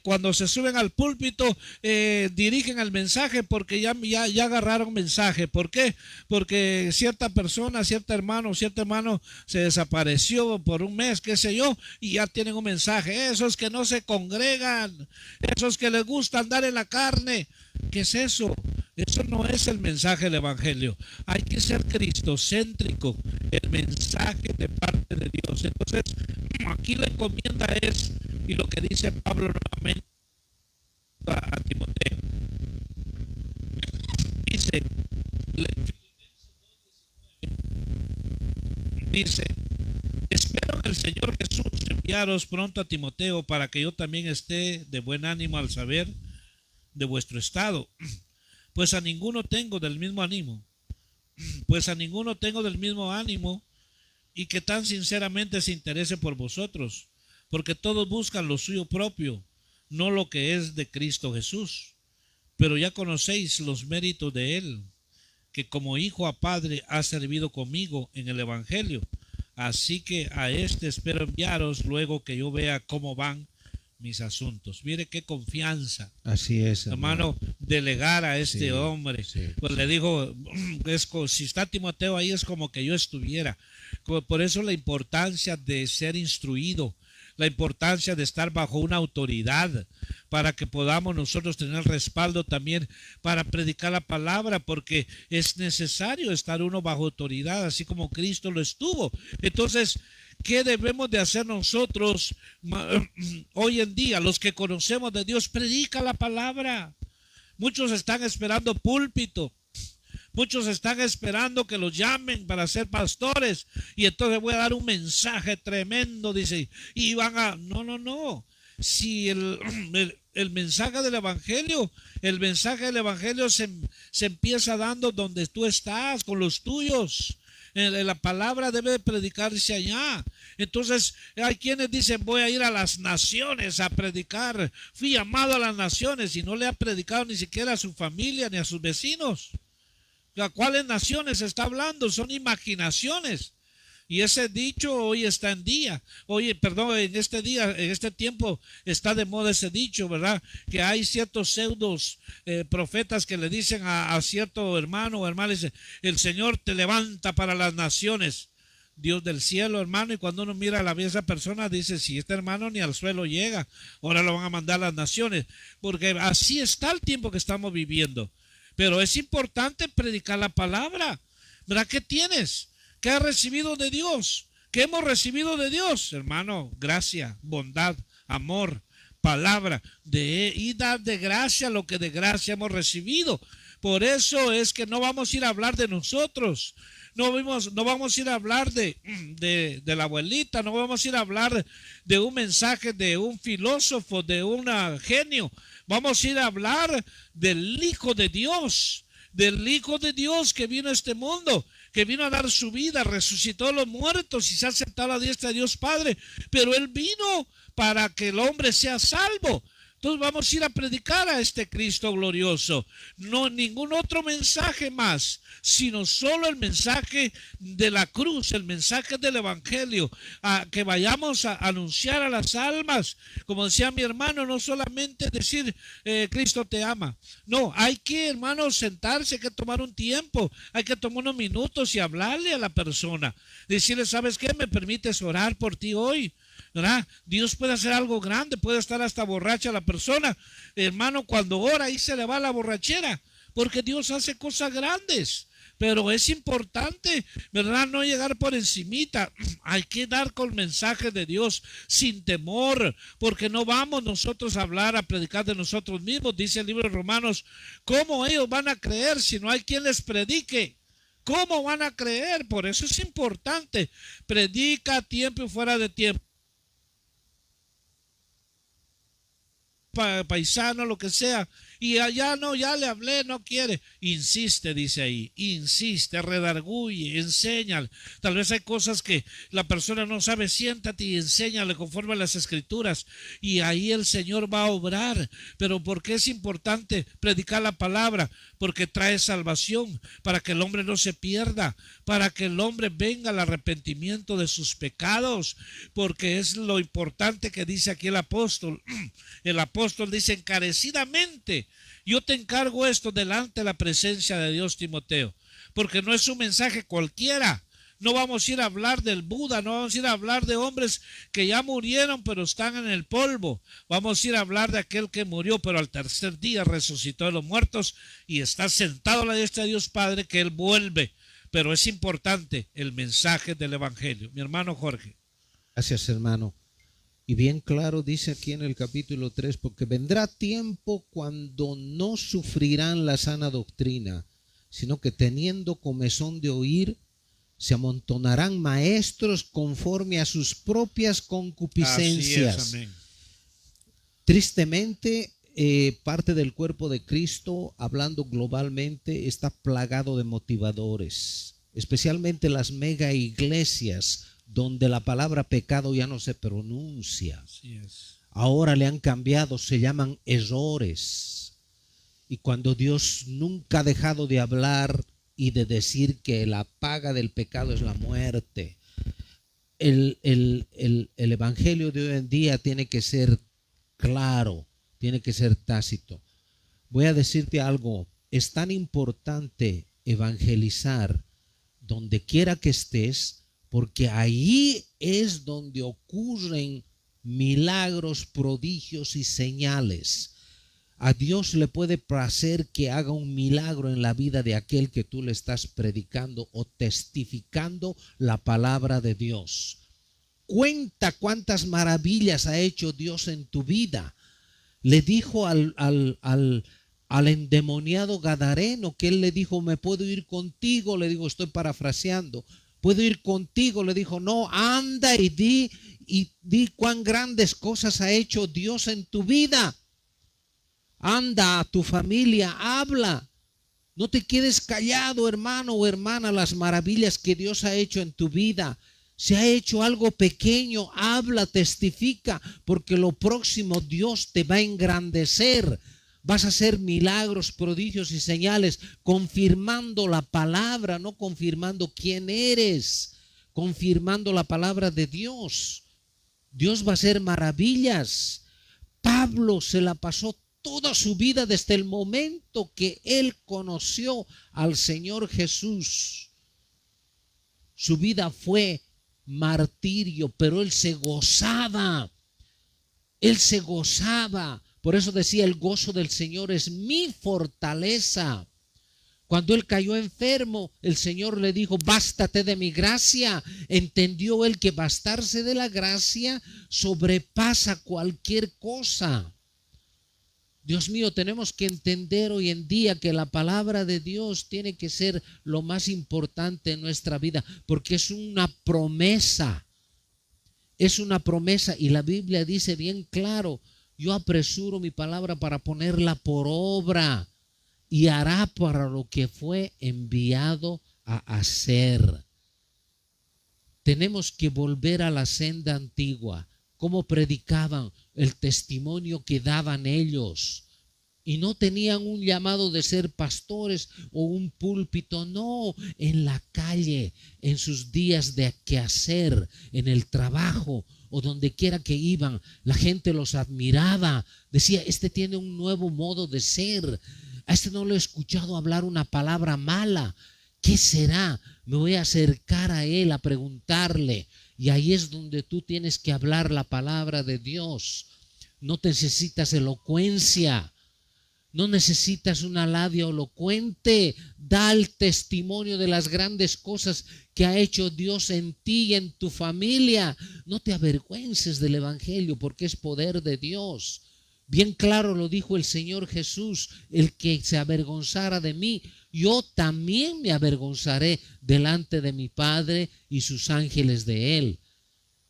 cuando se suben al púlpito dirigen el mensaje porque ya agarraron mensaje. ¿Por qué? Porque cierta persona, cierto hermano se desapareció por un mes, qué sé yo, y ya tienen un mensaje. Esos que no se congregan, esos que les gusta andar en la carne. ¿Qué es eso? Eso no es el mensaje del evangelio. Hay que ser cristocéntrico, el mensaje de parte de Dios. Entonces, aquí la encomienda es, y lo que dice Pablo nuevamente a Timoteo, dice, espero en el Señor Jesús enviaros pronto a Timoteo para que yo también esté de buen ánimo al saber de vuestro estado, pues a ninguno tengo del mismo ánimo, y que tan sinceramente se interese por vosotros, porque todos buscan lo suyo propio, no lo que es de Cristo Jesús. Pero ya conocéis los méritos de él, que como hijo a padre ha servido conmigo en el evangelio. Así que a este espero enviaros luego que yo vea cómo van mis asuntos. Mire qué confianza. Así es, hermano, delegar a este sí, hombre. Sí, pues le dijo, si está Timoteo ahí es como que yo estuviera. Por eso la importancia de ser instruido, la importancia de estar bajo una autoridad, para que podamos nosotros tener respaldo también para predicar la palabra, porque es necesario estar uno bajo autoridad, así como Cristo lo estuvo. Entonces, ¿qué debemos de hacer nosotros hoy en día? Los que conocemos de Dios, predica la palabra. Muchos están esperando púlpito. Muchos están esperando que los llamen para ser pastores. Y entonces voy a dar un mensaje tremendo, dice. Y van a... No. Si el mensaje del evangelio, se empieza dando donde tú estás, con los tuyos. La palabra debe predicarse allá. Entonces hay quienes dicen, voy a ir a las naciones a predicar. Fui llamado a las naciones y no le ha predicado ni siquiera a su familia ni a sus vecinos. ¿A cuáles naciones está hablando? Son imaginaciones. Y ese dicho hoy está en día. En este tiempo está de moda ese dicho, ¿verdad? Que hay ciertos pseudos profetas que le dicen a cierto hermano o hermana, dice, el Señor te levanta para las naciones. Dios del cielo, hermano, y cuando uno mira a la vida de esa persona, dice, si este hermano ni al suelo llega, ahora lo van a mandar a las naciones, porque así está el tiempo que estamos viviendo. Pero es importante predicar la palabra. ¿Verdad? ¿Qué tienes? ¿Qué has recibido de Dios? ¿Qué hemos recibido de Dios? Hermano, gracia, bondad, amor, palabra, y dar de gracia lo que de gracia hemos recibido. Por eso es que no vamos a ir a hablar de nosotros. No vamos a ir a hablar de la abuelita, no vamos a ir a hablar de un mensaje de un filósofo, de un genio. Vamos a ir a hablar del Hijo de Dios, que vino a este mundo, que vino a dar su vida, resucitó a los muertos y se ha sentado a la diestra de Dios Padre. Pero Él vino para que el hombre sea salvo. Entonces vamos a ir a predicar a este Cristo glorioso. No ningún otro mensaje más, sino solo el mensaje de la cruz, el mensaje del Evangelio. Que vayamos a anunciar a las almas. Como decía mi hermano, no solamente decir Cristo te ama. No, hay que, hermano, sentarse, hay que tomar un tiempo, hay que tomar unos minutos y hablarle a la persona. Decirle, ¿sabes qué? ¿Me permites orar por ti hoy? ¿Verdad? Dios puede hacer algo grande, puede estar hasta borracha la persona. Hermano, cuando ora ahí se le va la borrachera, porque Dios hace cosas grandes. Pero es importante, ¿verdad? No llegar por encimita. Hay que dar con el mensaje de Dios sin temor, porque no vamos nosotros a hablar, a predicar de nosotros mismos. Dice el libro de Romanos, ¿cómo ellos van a creer si no hay quien les predique? ¿Cómo van a creer? Por eso es importante. Predica a tiempo y fuera de tiempo. Paisano, lo que sea, y allá no, ya le hablé, no quiere. Insiste, dice ahí, insiste, redarguye, enséñale. Tal vez hay cosas que la persona no sabe, siéntate y enséñale conforme a las escrituras, y ahí el Señor va a obrar. Pero ¿por qué es importante predicar la palabra? Porque trae salvación, para que el hombre no se pierda, para que el hombre venga al arrepentimiento de sus pecados, porque es lo importante que dice aquí el apóstol. El apóstol dice encarecidamente, yo te encargo esto delante de la presencia de Dios, Timoteo, porque no es un mensaje cualquiera. No vamos a ir a hablar del Buda, no vamos a ir a hablar de hombres que ya murieron pero están en el polvo. Vamos a ir a hablar de aquel que murió pero al tercer día resucitó de los muertos y está sentado a la diestra de Dios Padre, que Él vuelve. Pero es importante el mensaje del Evangelio. Mi hermano Jorge. Gracias, hermano. Y bien claro dice aquí en el capítulo 3, porque vendrá tiempo cuando no sufrirán la sana doctrina, sino que teniendo comezón de oír, se amontonarán maestros conforme a sus propias concupiscencias. Así es, amén. Tristemente, parte del cuerpo de Cristo, hablando globalmente, está plagado de motivadores, especialmente las mega iglesias, donde la palabra pecado ya no se pronuncia. Así es. Ahora le han cambiado, se llaman errores. Y cuando Dios nunca ha dejado de hablar y de decir que la paga del pecado es la muerte, el evangelio de hoy en día tiene que ser claro, tiene que ser tácito. Voy a decirte algo, es tan importante evangelizar donde quiera que estés, porque ahí es donde ocurren milagros, prodigios y señales. A Dios le puede placer que haga un milagro en la vida de aquel que tú le estás predicando o testificando la palabra de Dios. Cuenta cuántas maravillas ha hecho Dios en tu vida. Le dijo al endemoniado gadareno, que él le dijo, ¿me puedo ir contigo? Le digo, estoy parafraseando. ¿Puedo ir contigo? Le dijo, no, anda y di cuán grandes cosas ha hecho Dios en tu vida. Anda a tu familia, habla. No te quedes callado, hermano o hermana, las maravillas que Dios ha hecho en tu vida. Si ha hecho algo pequeño, habla, testifica, porque lo próximo Dios te va a engrandecer. Vas a hacer milagros, prodigios y señales, confirmando la palabra, no confirmando quién eres, confirmando la palabra de Dios. Dios va a hacer maravillas. Pablo se la pasó toda su vida desde el momento que él conoció al Señor Jesús. Su vida fue martirio, pero él se gozaba. Él se gozaba. Por eso decía, el gozo del Señor es mi fortaleza. Cuando él cayó enfermo, el Señor le dijo, bástate de mi gracia. Entendió él que bastarse de la gracia sobrepasa cualquier cosa. Dios mío, tenemos que entender hoy en día que la palabra de Dios tiene que ser lo más importante en nuestra vida, porque es una promesa. Es una promesa y la Biblia dice bien claro, yo apresuro mi palabra para ponerla por obra y hará para lo que fue enviado a hacer. Tenemos que volver a la senda antigua, cómo predicaban, el testimonio que daban ellos. Y no tenían un llamado de ser pastores o un púlpito, no, en la calle, en sus días de quehacer, en el trabajo o donde quiera que iban, la gente los admiraba, decía, este tiene un nuevo modo de ser, a este no lo he escuchado hablar una palabra mala, ¿qué será? Me voy a acercar a él a preguntarle, y ahí es donde tú tienes que hablar la palabra de Dios. No necesitas elocuencia. No necesitas una labia elocuente. Da el testimonio de las grandes cosas que ha hecho Dios en ti y en tu familia. No te avergüences del evangelio porque es poder de Dios. Bien claro lo dijo el Señor Jesús, el que se avergonzara de mí, yo también me avergonzaré delante de mi Padre y sus ángeles de él.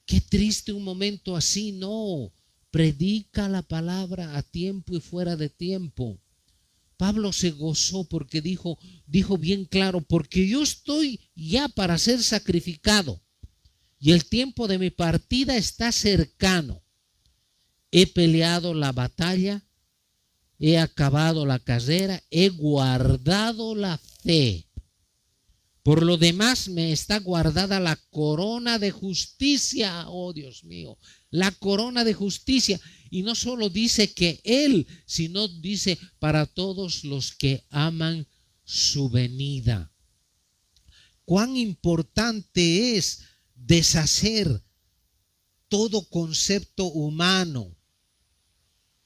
Qué triste un momento así, no. Predica la palabra a tiempo y fuera de tiempo. Pablo se gozó porque dijo bien claro, porque yo estoy ya para ser sacrificado y el tiempo de mi partida está cercano. He peleado la batalla, he acabado la carrera, he guardado la fe. Por lo demás me está guardada la corona de justicia, oh Dios mío, la corona de justicia. Y no solo dice que él, sino dice para todos los que aman su venida. Cuán importante es deshacer todo concepto humano,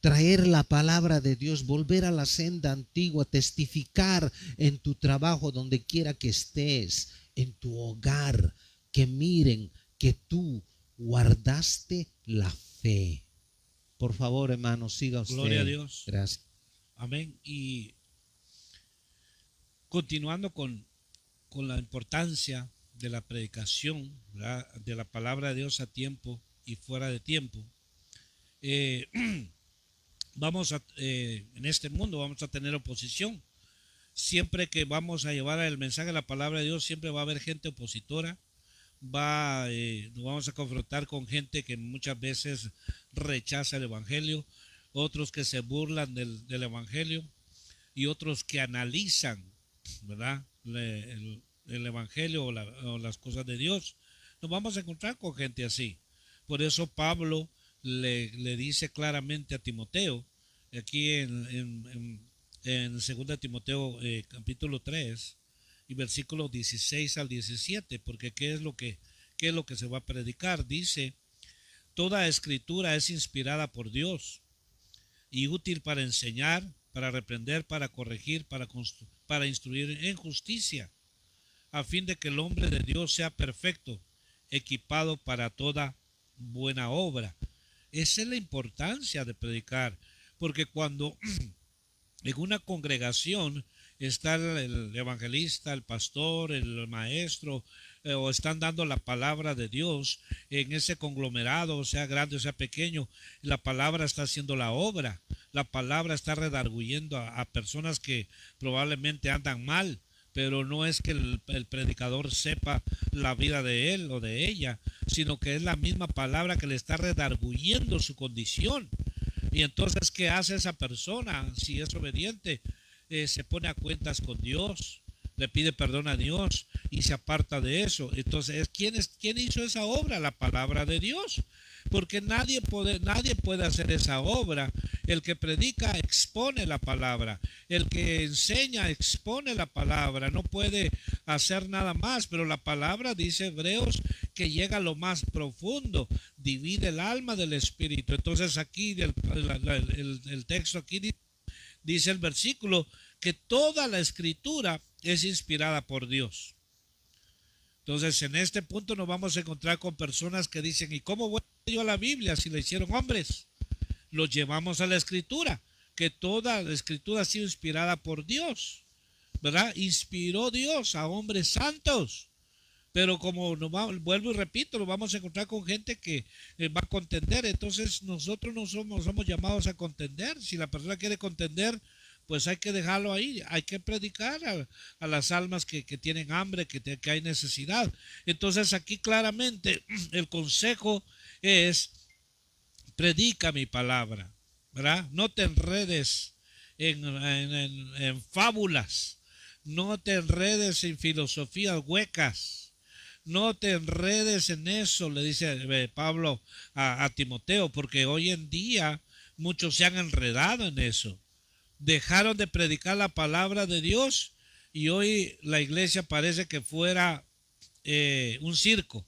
traer la palabra de Dios, volver a la senda antigua, testificar en tu trabajo, donde quiera que estés, en tu hogar, que miren que tú guardaste la fe. Por favor, hermano, siga usted. Gloria a Dios. Gracias. Amén. Y continuando con la importancia de la predicación, ¿verdad?, de la palabra de Dios a tiempo y fuera de tiempo. En este mundo vamos a tener oposición. Siempre que vamos a llevar el mensaje de la palabra de Dios, siempre va a haber gente opositora. Nos vamos a confrontar con gente que muchas veces rechaza el evangelio, otros que se burlan del evangelio y otros que analizan, ¿verdad?, el evangelio o las cosas de Dios. Nos vamos a encontrar con gente así. Por eso Pablo le dice claramente a Timoteo, aquí en 2 Timoteo capítulo 3 y versículos 16 al 17, porque ¿qué es lo que se va a predicar? Dice, toda escritura es inspirada por Dios y útil para enseñar, para reprender, para corregir, para instruir en justicia, a fin de que el hombre de Dios sea perfecto, equipado para toda buena obra. Esa es la importancia de predicar, porque cuando en una congregación está el evangelista, el pastor, el maestro, o están dando la palabra de Dios en ese conglomerado, sea grande o sea pequeño, la palabra está haciendo la obra, la palabra está redarguyendo a personas que probablemente andan mal, pero no es que el predicador sepa la vida de él o de ella, sino que es la misma palabra que le está redarguyendo su condición. Y entonces, ¿qué hace esa persona? Si es obediente, se pone a cuentas con Dios, le pide perdón a Dios y se aparta de eso. Entonces, ¿quién hizo esa obra? La palabra de Dios. porque nadie puede hacer esa obra. El que predica expone la palabra, el que enseña expone la palabra, no puede hacer nada más, pero la palabra, dice Hebreos, que llega a lo más profundo, divide el alma del espíritu. Entonces aquí el texto aquí dice el versículo que toda la escritura es inspirada por Dios. Entonces, en este punto nos vamos a encontrar con personas que dicen, ¿y cómo voy yo a la Biblia si la hicieron hombres? Los llevamos a la escritura, que toda la escritura ha sido inspirada por Dios, ¿verdad? Inspiró Dios a hombres santos. Pero como vuelvo y repito, nos vamos a encontrar con gente que va a contender. Entonces nosotros no somos llamados a contender. Si la persona quiere contender, pues hay que dejarlo ahí. Hay que predicar a las almas que tienen hambre, que hay necesidad. Entonces aquí claramente el consejo es: predica mi palabra, ¿verdad? No te enredes en fábulas. No te enredes en filosofías huecas. No te enredes en eso, le dice Pablo a Timoteo, porque hoy en día muchos se han enredado en eso. Dejaron de predicar la palabra de Dios y hoy la iglesia parece que fuera un circo.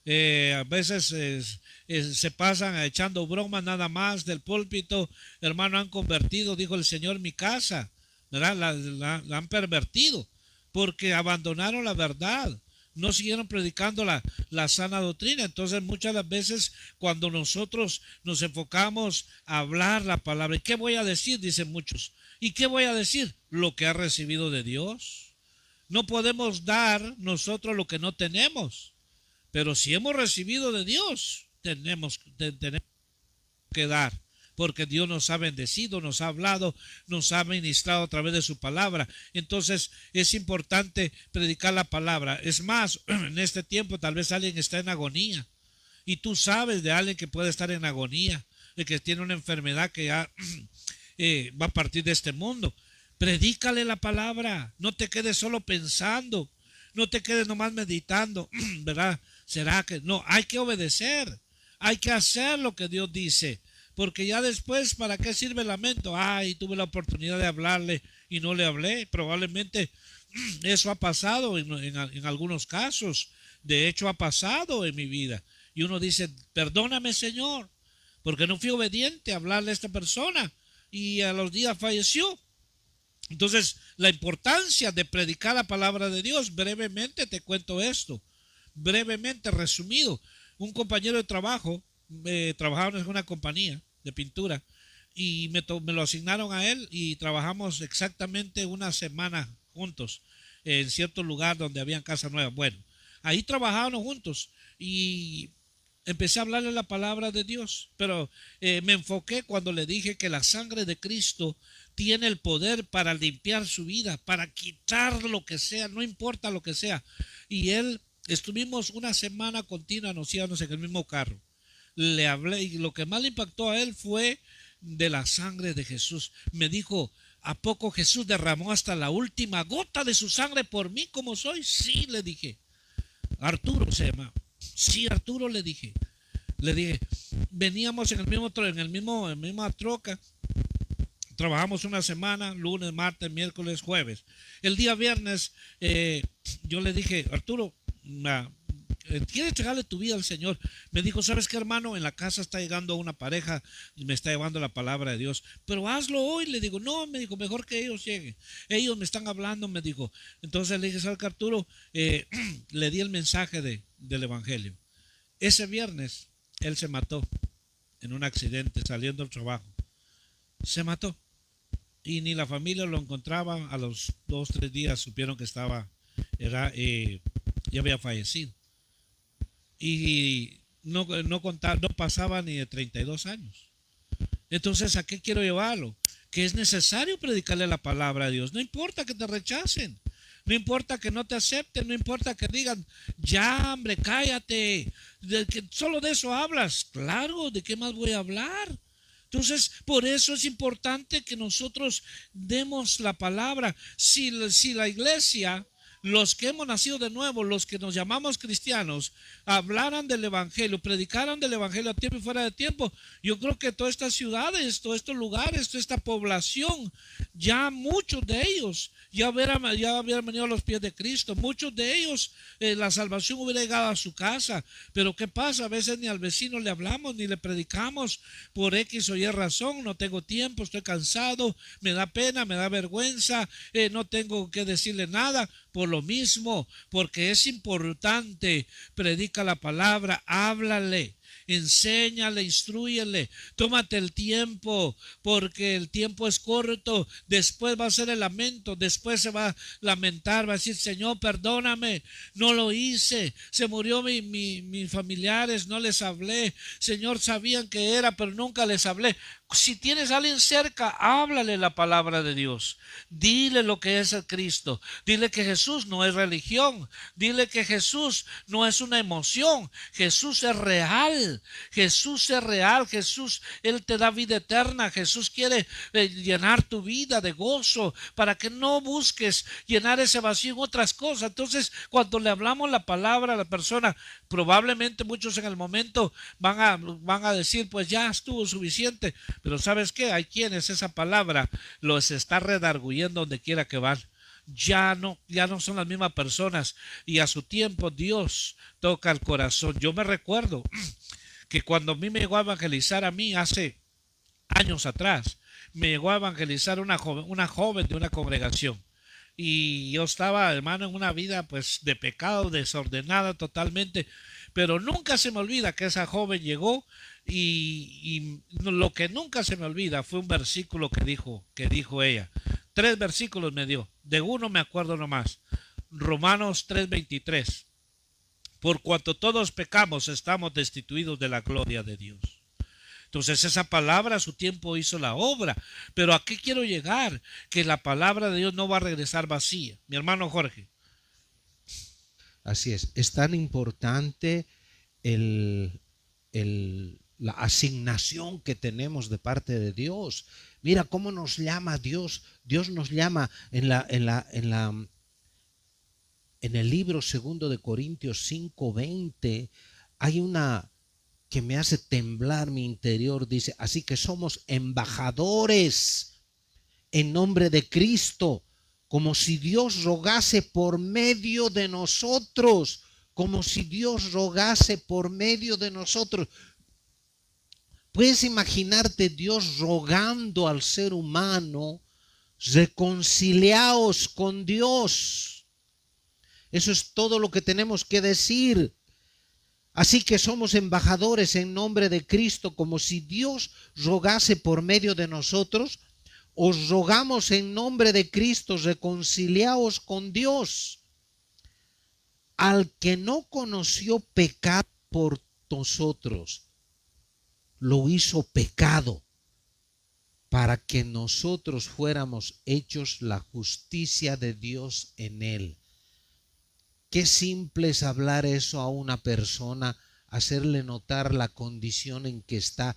A veces se pasan echando bromas nada más del púlpito. Hermano, han convertido, dijo el Señor, mi casa, ¿verdad? La han pervertido porque abandonaron la verdad. No siguieron predicando la sana doctrina. Entonces muchas de las veces cuando nosotros nos enfocamos a hablar la palabra, ¿y qué voy a decir? Dicen muchos. ¿Y qué voy a decir? Lo que ha recibido de Dios. No podemos dar nosotros lo que no tenemos. Pero si hemos recibido de Dios, tenemos que dar. Porque Dios nos ha bendecido, nos ha hablado, nos ha ministrado a través de su palabra. Entonces es importante predicar la palabra. Es más, en este tiempo tal vez alguien está en agonía. Y tú sabes de alguien que puede estar en agonía, de que tiene una enfermedad que ya va a partir de este mundo. Predícale la palabra. No te quedes solo pensando. No te quedes nomás meditando, ¿verdad? ¿Será que no? Hay que obedecer. Hay que hacer lo que Dios dice. Porque ya después, ¿para qué sirve el lamento? Ay, tuve la oportunidad de hablarle y no le hablé. Probablemente eso ha pasado en algunos casos. De hecho, ha pasado en mi vida. Y uno dice, perdóname, Señor, porque no fui obediente a hablarle a esta persona. Y a los días falleció. Entonces, la importancia de predicar la palabra de Dios, brevemente te cuento esto. Brevemente resumido. Un compañero de trabajo, trabajaba en una compañía de pintura y me lo asignaron a él y trabajamos exactamente una semana juntos en cierto lugar donde había casa nueva. Bueno, ahí trabajábamos juntos y empecé a hablarle la palabra de Dios, pero me enfoqué cuando le dije que la sangre de Cristo tiene el poder para limpiar su vida, para quitar lo que sea, no importa lo que sea. Y él, estuvimos una semana continua, nos íbamos en el mismo carro. Le hablé y lo que más le impactó a él fue de la sangre de Jesús. Me dijo, ¿a poco Jesús derramó hasta la última gota de su sangre por mí como soy? Sí, le dije. Arturo se llama. Sí, Arturo, le dije. Le dije, veníamos en la misma troca. Trabajamos una semana, lunes, martes, miércoles, jueves. El día viernes yo le dije, Arturo, ¿quieres entregarle tu vida al Señor? Me dijo, ¿sabes qué, hermano? En la casa está llegando una pareja y me está llevando la palabra de Dios. Pero hazlo hoy. Le digo, no, me dijo, mejor que ellos lleguen. Ellos me están hablando, me dijo. Entonces le dije, ¿sabes qué, Arturo? Le di el mensaje del Evangelio. Ese viernes él se mató en un accidente saliendo del trabajo. Se mató. Y ni la familia lo encontraba. A los 2-3 días supieron que ya había fallecido. Y no pasaba ni de 32 años. Entonces, ¿a qué quiero llevarlo? Que es necesario predicarle la palabra a Dios. No importa que te rechacen. No importa que no te acepten. No importa que digan, ya, hombre, cállate. Solo de eso hablas. Claro, ¿de qué más voy a hablar? Entonces, por eso es importante que nosotros demos la palabra. Si la iglesia los que hemos nacido de nuevo, los que nos llamamos cristianos, hablaran del evangelio, predicaran del evangelio a tiempo y fuera de tiempo, yo creo que todas estas ciudades, todos estos lugares, toda esta población, ya muchos de ellos ya hubieran venido a los pies de Cristo. Muchos de ellos, la salvación hubiera llegado a su casa. Pero ¿qué pasa? A veces ni al vecino le hablamos, ni le predicamos por X o Y razón. No tengo tiempo, estoy cansado, me da pena, me da vergüenza, no tengo que decirle nada. Por lo mismo, porque es importante, predica la palabra, háblale. Enséñale, instrúyele, tómate el tiempo, porque el tiempo es corto. Después va a ser el lamento, después se va a lamentar, va a decir: Señor, perdóname, no lo hice, se murió mis familiares, no les hablé, Señor, sabían que era, pero nunca les hablé. Si tienes a alguien cerca, háblale la palabra de Dios. Dile lo que es el Cristo. Dile que Jesús no es religión. Dile que Jesús no es una emoción. Jesús es real. Jesús es real. Jesús, Él te da vida eterna. Jesús quiere llenar tu vida de gozo para que no busques llenar ese vacío en otras cosas. Entonces, cuando le hablamos la palabra a la persona, probablemente muchos en el momento van a decir: pues ya estuvo suficiente. Pero ¿sabes qué? Hay quienes esa palabra los está redarguyendo donde quiera que van. Ya no son las mismas personas, y a su tiempo Dios toca el corazón. Yo me recuerdo que cuando a mí me llegó a evangelizar, a mí hace años atrás, me llegó a evangelizar una joven de una congregación. Y yo estaba, hermano, en una vida pues de pecado, desordenada totalmente. Pero nunca se me olvida que esa joven llegó, y lo que nunca se me olvida fue un versículo que dijo ella. 3 versículos me dio, de uno me acuerdo nomás. Romanos 3:23. Por cuanto todos pecamos, estamos destituidos de la gloria de Dios. Entonces esa palabra a su tiempo hizo la obra. Pero ¿a qué quiero llegar? Que la palabra de Dios no va a regresar vacía. Mi hermano Jorge. Así es tan importante la asignación que tenemos de parte de Dios. Mira cómo nos llama Dios. Dios nos llama en el libro 2 de Corintios 5:20. Hay una que me hace temblar mi interior. Dice: así que somos embajadores en nombre de Cristo, como si Dios rogase por medio de nosotros. Como si Dios rogase por medio de nosotros. ¿Puedes imaginarte Dios rogando al ser humano: reconciliaos con Dios? Eso es todo lo que tenemos que decir. Así que somos embajadores en nombre de Cristo, como si Dios rogase por medio de nosotros. Os rogamos en nombre de Cristo, reconciliaos con Dios. Al que no conoció pecado por nosotros, lo hizo pecado, para que nosotros fuéramos hechos la justicia de Dios en él. Qué simple es hablar eso a una persona, hacerle notar la condición en que está,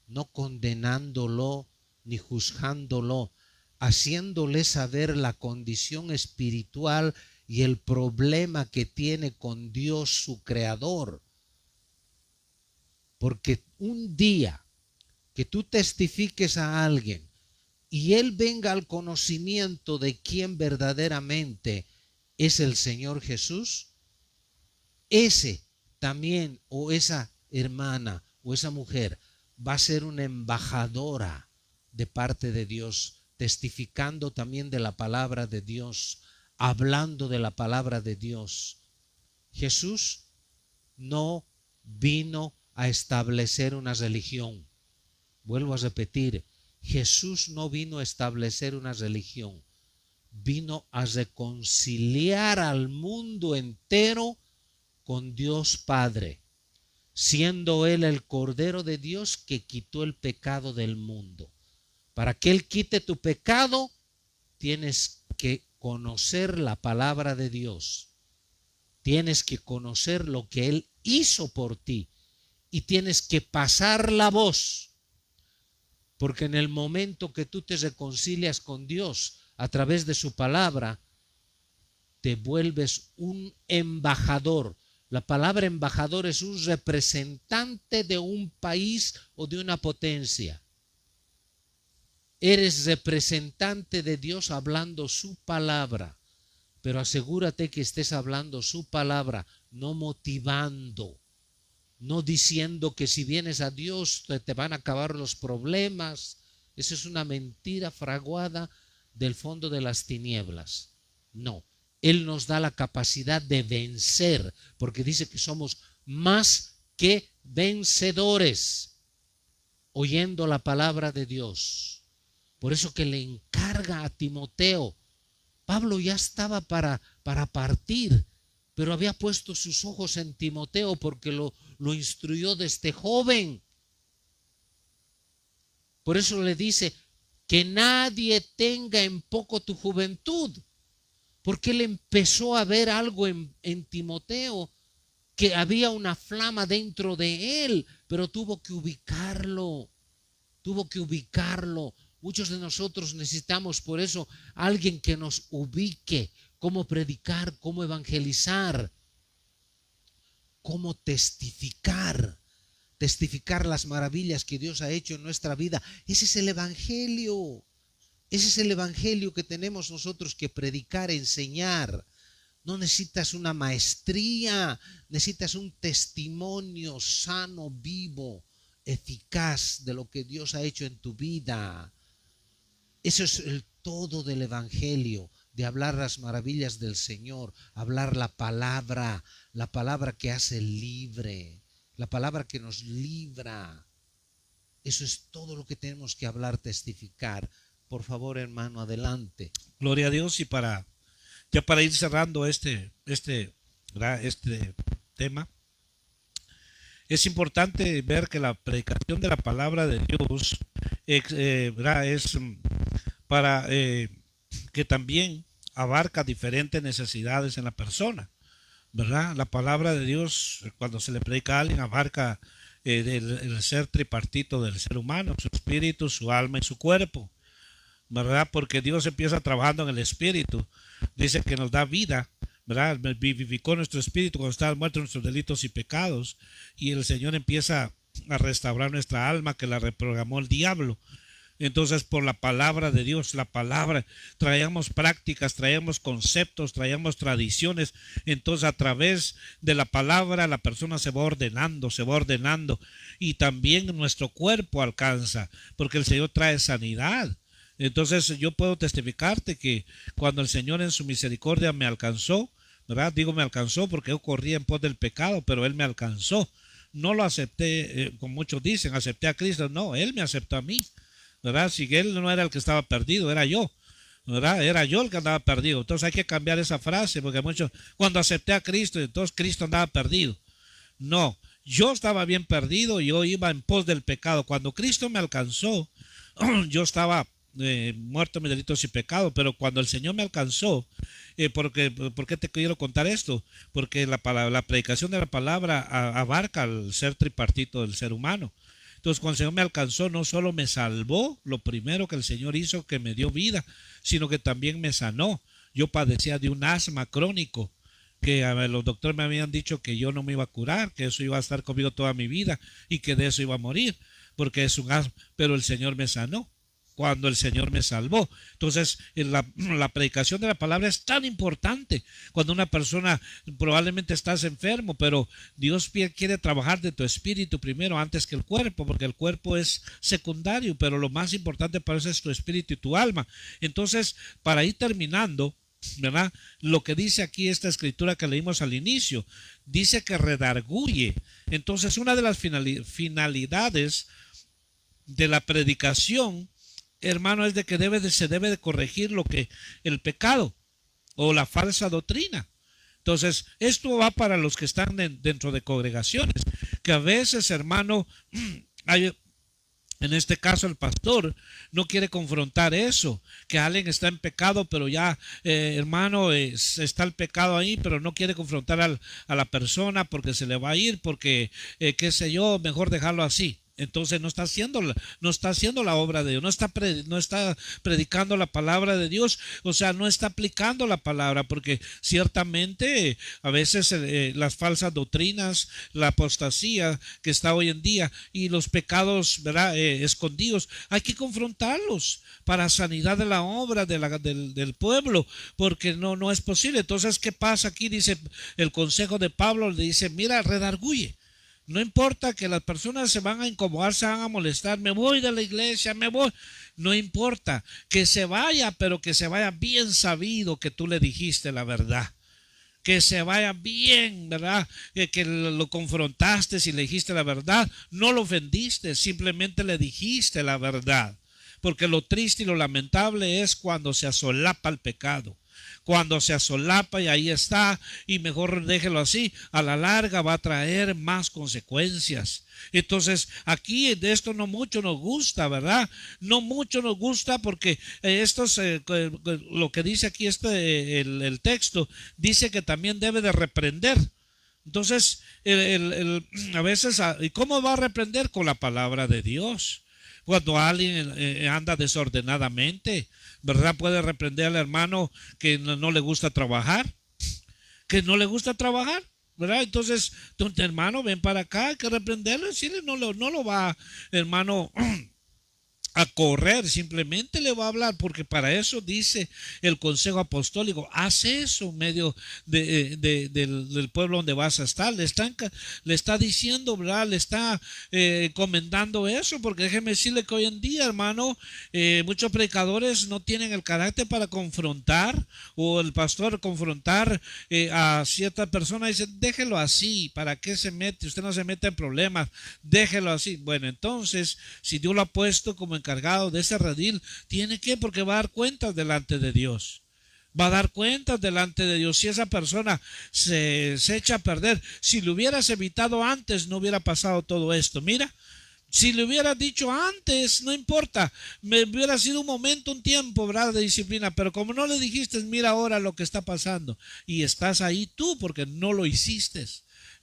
no condenándolo ni juzgándolo, haciéndole saber la condición espiritual y el problema que tiene con Dios, su creador. Porque un día que tú testifiques a alguien y él venga al conocimiento de quién verdaderamente es el Señor Jesús, ese también, o esa hermana o esa mujer, va a ser una embajadora de parte de Dios, testificando también de la palabra de Dios, hablando de la palabra de Dios. Jesús no vino a establecer una religión. Vuelvo a repetir, Jesús no vino a establecer una religión. Vino a reconciliar al mundo entero con Dios Padre, siendo Él el Cordero de Dios que quitó el pecado del mundo. Para que Él quite tu pecado, tienes que conocer la palabra de Dios. Tienes que conocer lo que Él hizo por ti. Y tienes que pasar la voz. Porque en el momento que tú te reconcilias con Dios a través de su palabra, te vuelves un embajador. La palabra embajador es un representante de un país o de una potencia. Eres representante de Dios hablando su palabra, pero asegúrate que estés hablando su palabra, no motivando, no diciendo que si vienes a Dios te van a acabar los problemas. Esa es una mentira fraguada del fondo de las tinieblas. No, Él nos da la capacidad de vencer, porque dice que somos más que vencedores, oyendo la palabra de Dios. Por eso que le encarga a Timoteo. Pablo ya estaba para partir, pero había puesto sus ojos en Timoteo porque lo instruyó desde joven. Por eso le dice que nadie tenga en poco tu juventud, porque él empezó a ver algo en Timoteo, que había una flama dentro de él, pero tuvo que ubicarlo. Muchos de nosotros necesitamos por eso alguien que nos ubique, cómo predicar, cómo evangelizar, cómo testificar las maravillas que Dios ha hecho en nuestra vida. Ese es el evangelio. Ese es el evangelio que tenemos nosotros que predicar, enseñar. No necesitas una maestría, necesitas un testimonio sano, vivo, eficaz de lo que Dios ha hecho en tu vida. Eso es el todo del evangelio, de hablar las maravillas del Señor, hablar la palabra que hace libre, la palabra que nos libra. Eso es todo lo que tenemos que hablar, testificar. Por favor, hermano, adelante. Gloria a Dios. Y para ir cerrando este tema, es importante ver que la predicación de la palabra de Dios es para que también abarca diferentes necesidades en la persona, ¿verdad? La palabra de Dios, cuando se le predica a alguien, abarca el ser tripartito del ser humano, su espíritu, su alma y su cuerpo, ¿verdad? Porque Dios empieza trabajando en el espíritu. Dice que nos da vida, ¿verdad? Vivificó nuestro espíritu cuando estábamos muertos en nuestros delitos y pecados, y el Señor empieza a restaurar nuestra alma que la reprogramó el diablo. Entonces, por la palabra de Dios, la palabra, traíamos prácticas, traíamos conceptos, traíamos tradiciones. Entonces, a través de la palabra, la persona se va ordenando, y también nuestro cuerpo alcanza, porque el Señor trae sanidad. Entonces, yo puedo testificarte que cuando el Señor en su misericordia me alcanzó, ¿verdad? Digo me alcanzó porque yo corría en pos del pecado, pero Él me alcanzó. No lo acepté, como muchos dicen, acepté a Cristo. No, Él me aceptó a mí, ¿verdad? Si Él no era el que estaba perdido, era yo, ¿verdad? Era yo el que andaba perdido. Entonces hay que cambiar esa frase, porque muchos, cuando acepté a Cristo, entonces Cristo andaba perdido. No, yo estaba bien perdido, yo iba en pos del pecado. Cuando Cristo me alcanzó, yo estaba muerto en mis delitos y pecados, pero cuando el Señor me alcanzó, ¿por qué te quiero contar esto? Porque la predicación de la palabra abarca el ser tripartito del ser humano. Entonces, cuando el Señor me alcanzó, no solo me salvó, lo primero que el Señor hizo, que me dio vida, sino que también me sanó. Yo padecía de un asma crónico, que los doctores me habían dicho que yo no me iba a curar, que eso iba a estar conmigo toda mi vida y que de eso iba a morir, porque es un asma, pero el Señor me sanó cuando el Señor me salvó. Entonces, la predicación de la palabra es tan importante. Cuando una persona, probablemente estás enfermo, pero Dios quiere trabajar de tu espíritu primero antes que el cuerpo, porque el cuerpo es secundario, pero lo más importante para eso es tu espíritu y tu alma. Entonces, para ir terminando, ¿verdad? Lo que dice aquí esta escritura que leímos al inicio, dice que redarguye. Entonces, una de las finalidades de la predicación, hermano, es de que se debe de corregir el pecado o la falsa doctrina. Entonces, esto va para los que están dentro de congregaciones, que a veces, hermano, en este caso el pastor no quiere confrontar eso, que alguien está en pecado, pero ya, hermano, está el pecado ahí, pero no quiere confrontar a la persona porque se le va a ir, porque, qué sé yo, mejor dejarlo así. entonces no está haciendo la obra de Dios, no está predicando la palabra de Dios, o sea, no está aplicando la palabra, porque ciertamente a veces las falsas doctrinas, la apostasía que está hoy en día y los pecados, ¿verdad? Escondidos, hay que confrontarlos para sanidad de la obra del pueblo, porque no es posible. Entonces, ¿qué pasa aquí? Dice el consejo de Pablo, le dice, mira, redarguye. No importa que las personas se van a incomodar, se van a molestar, me voy de la iglesia, me voy. No importa, que se vaya, pero que se vaya bien sabido que tú le dijiste la verdad. Que se vaya bien, ¿verdad? Que lo confrontaste y le dijiste la verdad. No lo ofendiste, simplemente le dijiste la verdad. Porque lo triste y lo lamentable es cuando se asolapa el pecado. Cuando se asolapa y ahí está, y mejor déjelo así, a la larga va a traer más consecuencias. Entonces, aquí de esto no mucho nos gusta, ¿verdad? No mucho nos gusta porque lo que dice aquí el texto, dice que también debe de reprender. Entonces, a veces, ¿y cómo va a reprender? Con la palabra de Dios. Cuando alguien anda desordenadamente, ¿verdad? Puede reprender al hermano que no le gusta trabajar, ¿verdad? Entonces, tu hermano, ven para acá, hay que reprenderlo, decirle, no lo va, hermano, a correr, simplemente le va a hablar, porque para eso dice el consejo apostólico, haz eso en medio del pueblo donde vas a estar, le está diciendo, ¿verdad? Le está encomendando eso, porque déjeme decirle que hoy en día, hermano, muchos predicadores no tienen el carácter para confrontar, o el pastor confrontar a cierta persona, dice, déjelo así, ¿para qué se mete? Usted no se mete en problemas, déjelo así. Bueno, entonces, si Dios lo ha puesto como encargado de ese redil, tiene que, porque va a dar cuentas delante de Dios. Va a dar cuentas delante de Dios. Si esa persona se echa a perder, si lo hubieras evitado antes, no hubiera pasado todo esto. Mira, si le hubieras dicho antes, no importa, me hubiera sido un momento, un tiempo, ¿verdad? De disciplina, pero como no le dijiste, mira ahora lo que está pasando, y estás ahí tú porque no lo hiciste.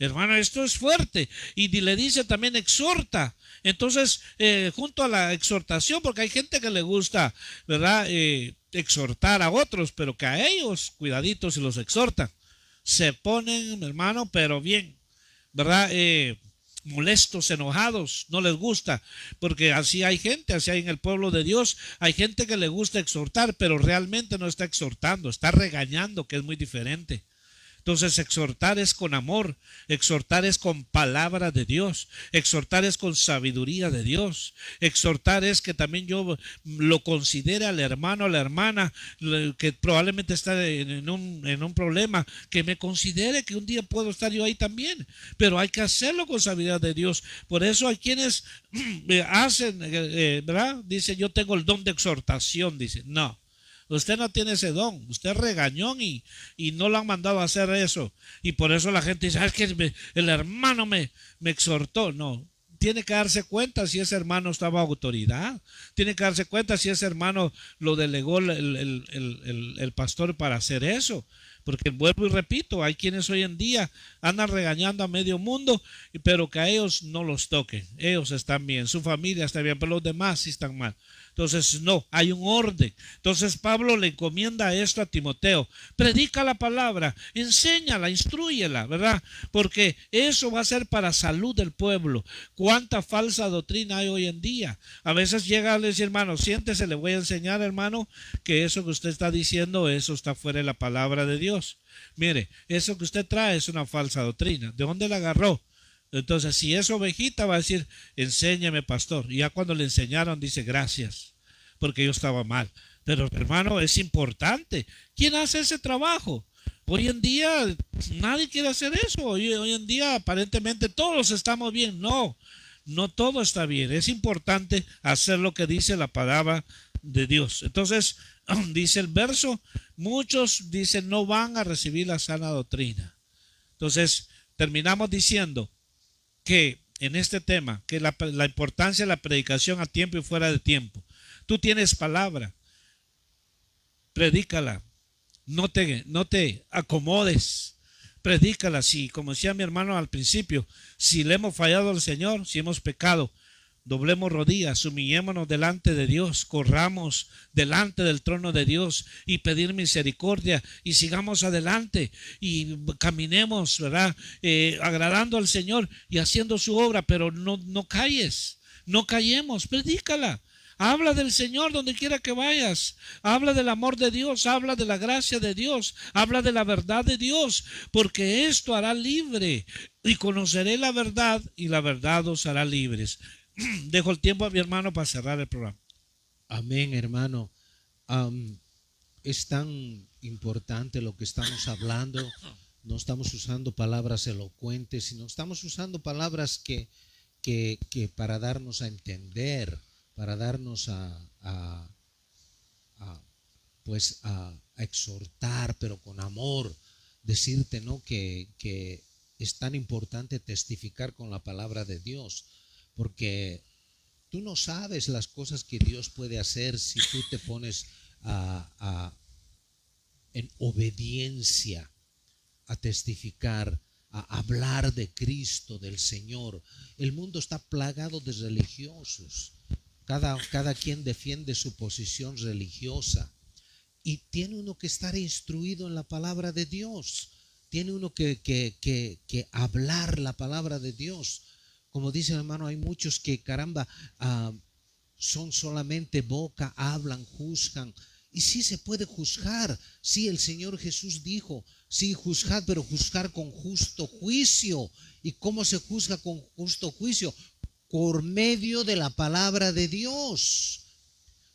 Hermano, esto es fuerte. Y le dice también exhorta. Entonces, junto a la exhortación, porque hay gente que le gusta, ¿verdad? Exhortar a otros, pero que a ellos, cuidaditos, si los exhortan, se ponen, hermano, pero bien, ¿verdad? Molestos, enojados, no les gusta, porque así hay gente, así hay en el pueblo de Dios, hay gente que le gusta exhortar, pero realmente no está exhortando, está regañando, que es muy diferente. Entonces, exhortar es con amor, exhortar es con palabra de Dios, exhortar es con sabiduría de Dios, exhortar es que también yo lo considere al hermano, a la hermana que probablemente está en un problema, que me considere que un día puedo estar yo ahí también, pero hay que hacerlo con sabiduría de Dios. Por eso hay quienes hacen, ¿verdad? Dice, yo tengo el don de exhortación, dice, no. Usted no tiene ese don, usted es regañón y no lo han mandado a hacer eso. Y por eso la gente dice, es que el hermano me exhortó. No, tiene que darse cuenta si ese hermano estaba a autoridad. Tiene que darse cuenta si ese hermano lo delegó el pastor para hacer eso. Porque vuelvo y repito, hay quienes hoy en día andan regañando a medio mundo, pero que a ellos no los toquen. Ellos están bien, su familia está bien, pero los demás sí están mal. Entonces, no, hay un orden. Entonces, Pablo le encomienda esto a Timoteo. Predica la palabra, enséñala, instrúyela, ¿verdad? Porque eso va a ser para salud del pueblo. ¿Cuánta falsa doctrina hay hoy en día? A veces llega a decir, hermano, siéntese, le voy a enseñar, hermano, que eso que usted está diciendo, eso está fuera de la palabra de Dios. Mire, eso que usted trae es una falsa doctrina. ¿De dónde la agarró? Entonces, si es ovejita, va a decir, enséñame, pastor. Y ya cuando le enseñaron, dice, gracias, porque yo estaba mal. Pero, hermano, es importante. ¿Quién hace ese trabajo? Hoy en día, nadie quiere hacer eso. Hoy en día, aparentemente, todos estamos bien. No, no todo está bien. Es importante hacer lo que dice la palabra de Dios. Entonces, dice el verso, muchos dicen, no van a recibir la sana doctrina. Entonces, terminamos diciendo que en este tema, que la importancia de la predicación a tiempo y fuera de tiempo. Tú tienes palabra, predícala, no te acomodes, predícala. Si, como decía mi hermano al principio, si le hemos fallado al Señor, si hemos pecado, doblemos rodillas, humillémonos delante de Dios, corramos delante del trono de Dios y pedir misericordia y sigamos adelante y caminemos, ¿verdad? Agradando al Señor y haciendo su obra, pero no calles, no callemos, predícala. Habla del Señor donde quiera que vayas. Habla del amor de Dios, habla de la gracia de Dios, habla de la verdad de Dios, porque esto hará libre. Y conoceré la verdad y la verdad os hará libres. Dejo el tiempo a mi hermano para cerrar el programa. Amén, hermano. Es tan importante lo que estamos hablando. No estamos usando palabras elocuentes, sino estamos usando palabras que para darnos a entender, para darnos a exhortar, pero con amor, decirte, ¿no? que es tan importante testificar con la palabra de Dios, porque tú no sabes las cosas que Dios puede hacer si tú te pones en obediencia a testificar, a hablar de Cristo, del Señor. El mundo está plagado de religiosos. Cada quien defiende su posición religiosa y tiene uno que estar instruido en la palabra de Dios, tiene uno que hablar la palabra de Dios. Como dice el hermano, hay muchos que son solamente boca, hablan, juzgan. Y sí se puede juzgar, sí, el Señor Jesús dijo, sí, juzgad, pero juzgar con justo juicio. ¿Y cómo se juzga con justo juicio? Por medio de la palabra de Dios.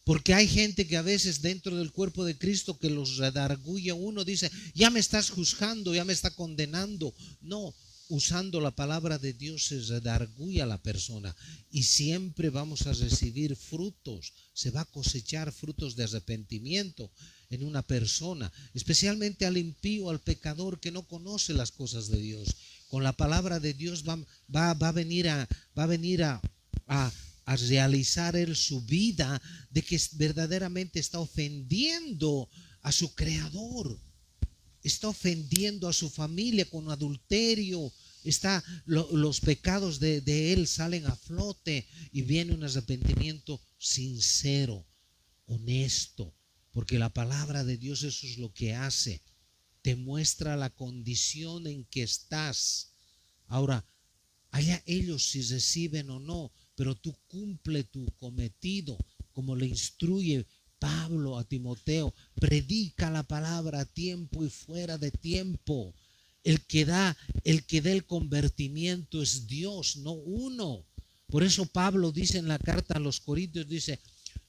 Porque hay gente que a veces dentro del cuerpo de Cristo que los redarguye. Uno dice, ya me estás juzgando, ya me está condenando. No, usando la palabra de Dios se redarguye a la persona y siempre vamos a recibir frutos. Se va a cosechar frutos de arrepentimiento en una persona, especialmente al impío, al pecador que no conoce las cosas de Dios. Con la palabra de Dios va a venir a realizar él su vida, de que verdaderamente está ofendiendo a su Creador, está ofendiendo a su familia con adulterio, los pecados de él salen a flote y viene un arrepentimiento sincero, honesto, porque la palabra de Dios eso es lo que hace, te muestra la condición en que estás. Ahora, allá ellos si reciben o no, pero tú cumple tu cometido, como le instruye Pablo a Timoteo, predica la palabra a tiempo y fuera de tiempo. El que da el convertimiento es Dios, no uno. Por eso Pablo dice en la carta a los Corintios, dice,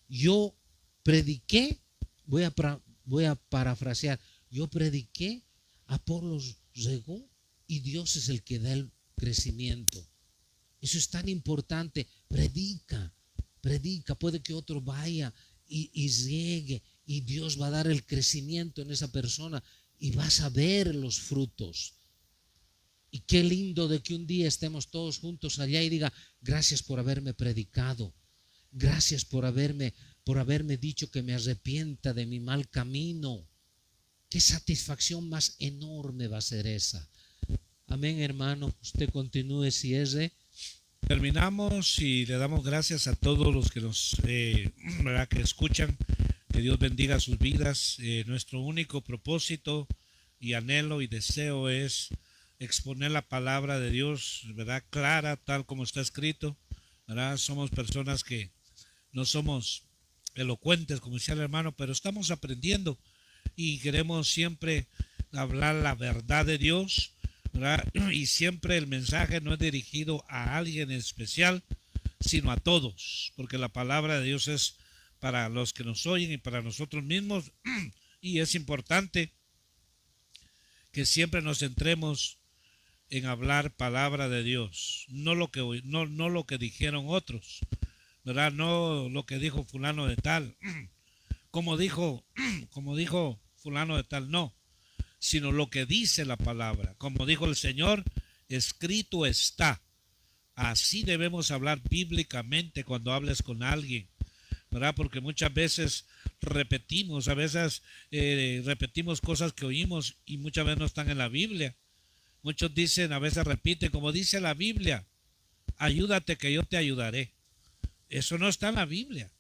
yo prediqué, voy a parafrasear, yo prediqué, Apolos regó y Dios es el que da el crecimiento. Eso es tan importante. Predica, puede que otro vaya y riegue y Dios va a dar el crecimiento en esa persona y vas a ver los frutos. Y qué lindo de que un día estemos todos juntos allá y diga, gracias por haberme predicado, gracias por haberme dicho que me arrepienta de mi mal camino. Qué satisfacción más enorme va a ser esa. Amén, hermano. Usted continúe, cierre. Terminamos y le damos gracias a todos los que nos ¿verdad? Que escuchan. Que Dios bendiga sus vidas. Nuestro único propósito y anhelo y deseo es exponer la palabra de Dios, ¿verdad? Clara, tal como está escrito, ¿verdad? Somos personas que no somos elocuentes, como decía el hermano, pero estamos aprendiendo y queremos siempre hablar la verdad de Dios, ¿verdad? Y siempre el mensaje no es dirigido a alguien especial, sino a todos, porque la palabra de Dios es para los que nos oyen y para nosotros mismos, y es importante que siempre nos centremos en hablar palabra de Dios, no lo que dijeron otros, ¿verdad? No lo que dijo fulano de tal, como dijo fulano de tal, no, sino lo que dice la palabra. Como dijo el Señor, escrito está. Así debemos hablar bíblicamente cuando hables con alguien, ¿verdad? Porque muchas veces repetimos cosas que oímos y muchas veces no están en la Biblia. Muchos dicen, a veces repiten, como dice la Biblia, ayúdate que yo te ayudaré. Eso no está en la Biblia.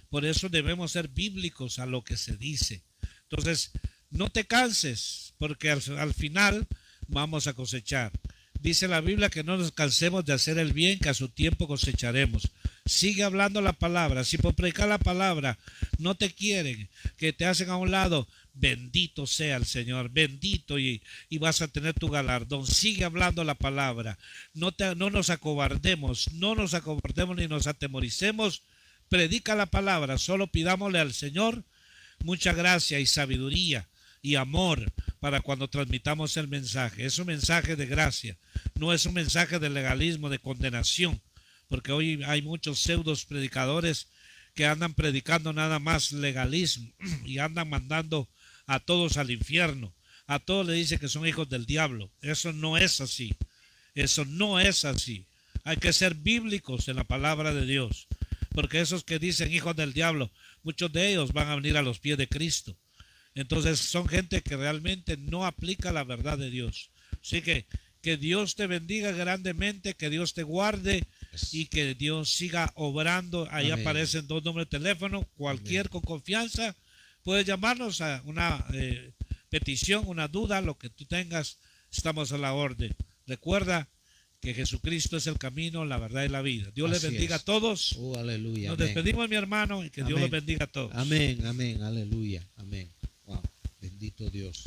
Por eso debemos ser bíblicos a lo que se dice. Entonces, no te canses, porque al final vamos a cosechar. Dice la Biblia que no nos cansemos de hacer el bien, que a su tiempo cosecharemos. Sigue hablando la palabra. Si por predicar la palabra no te quieren, que te hacen a un lado, bendito sea el Señor, bendito y vas a tener tu galardón. Sigue hablando la palabra. No nos acobardemos, ni nos atemoricemos. Predica la palabra. Solo pidámosle al Señor mucha gracia y sabiduría y amor para cuando transmitamos el mensaje. Es un mensaje de gracia, no es un mensaje de legalismo, de condenación, porque hoy hay muchos pseudos predicadores que andan predicando nada más legalismo y andan mandando a todos al infierno. A todos le dice que son hijos del diablo. Eso no es así. Eso no es así. Hay que ser bíblicos en la palabra de Dios, porque esos que dicen hijos del diablo, muchos de ellos van a venir a los pies de Cristo. Entonces son gente que realmente no aplica la verdad de Dios. Así que Dios te bendiga grandemente, que Dios te guarde y que Dios siga obrando. Ahí Amén. aparecen 2 números de teléfono, cualquier Amén. con confianza. Puedes llamarnos a una petición, una duda, lo que tú tengas, estamos a la orden. Recuerda que Jesucristo es el camino, la verdad y la vida. Dios les Así bendiga es. a todos. Aleluya. Nos Amén. despedimos, mi hermano, y que Dios Amén. los bendiga a todos. Amén, amén, aleluya, amén. Wow, bendito Dios.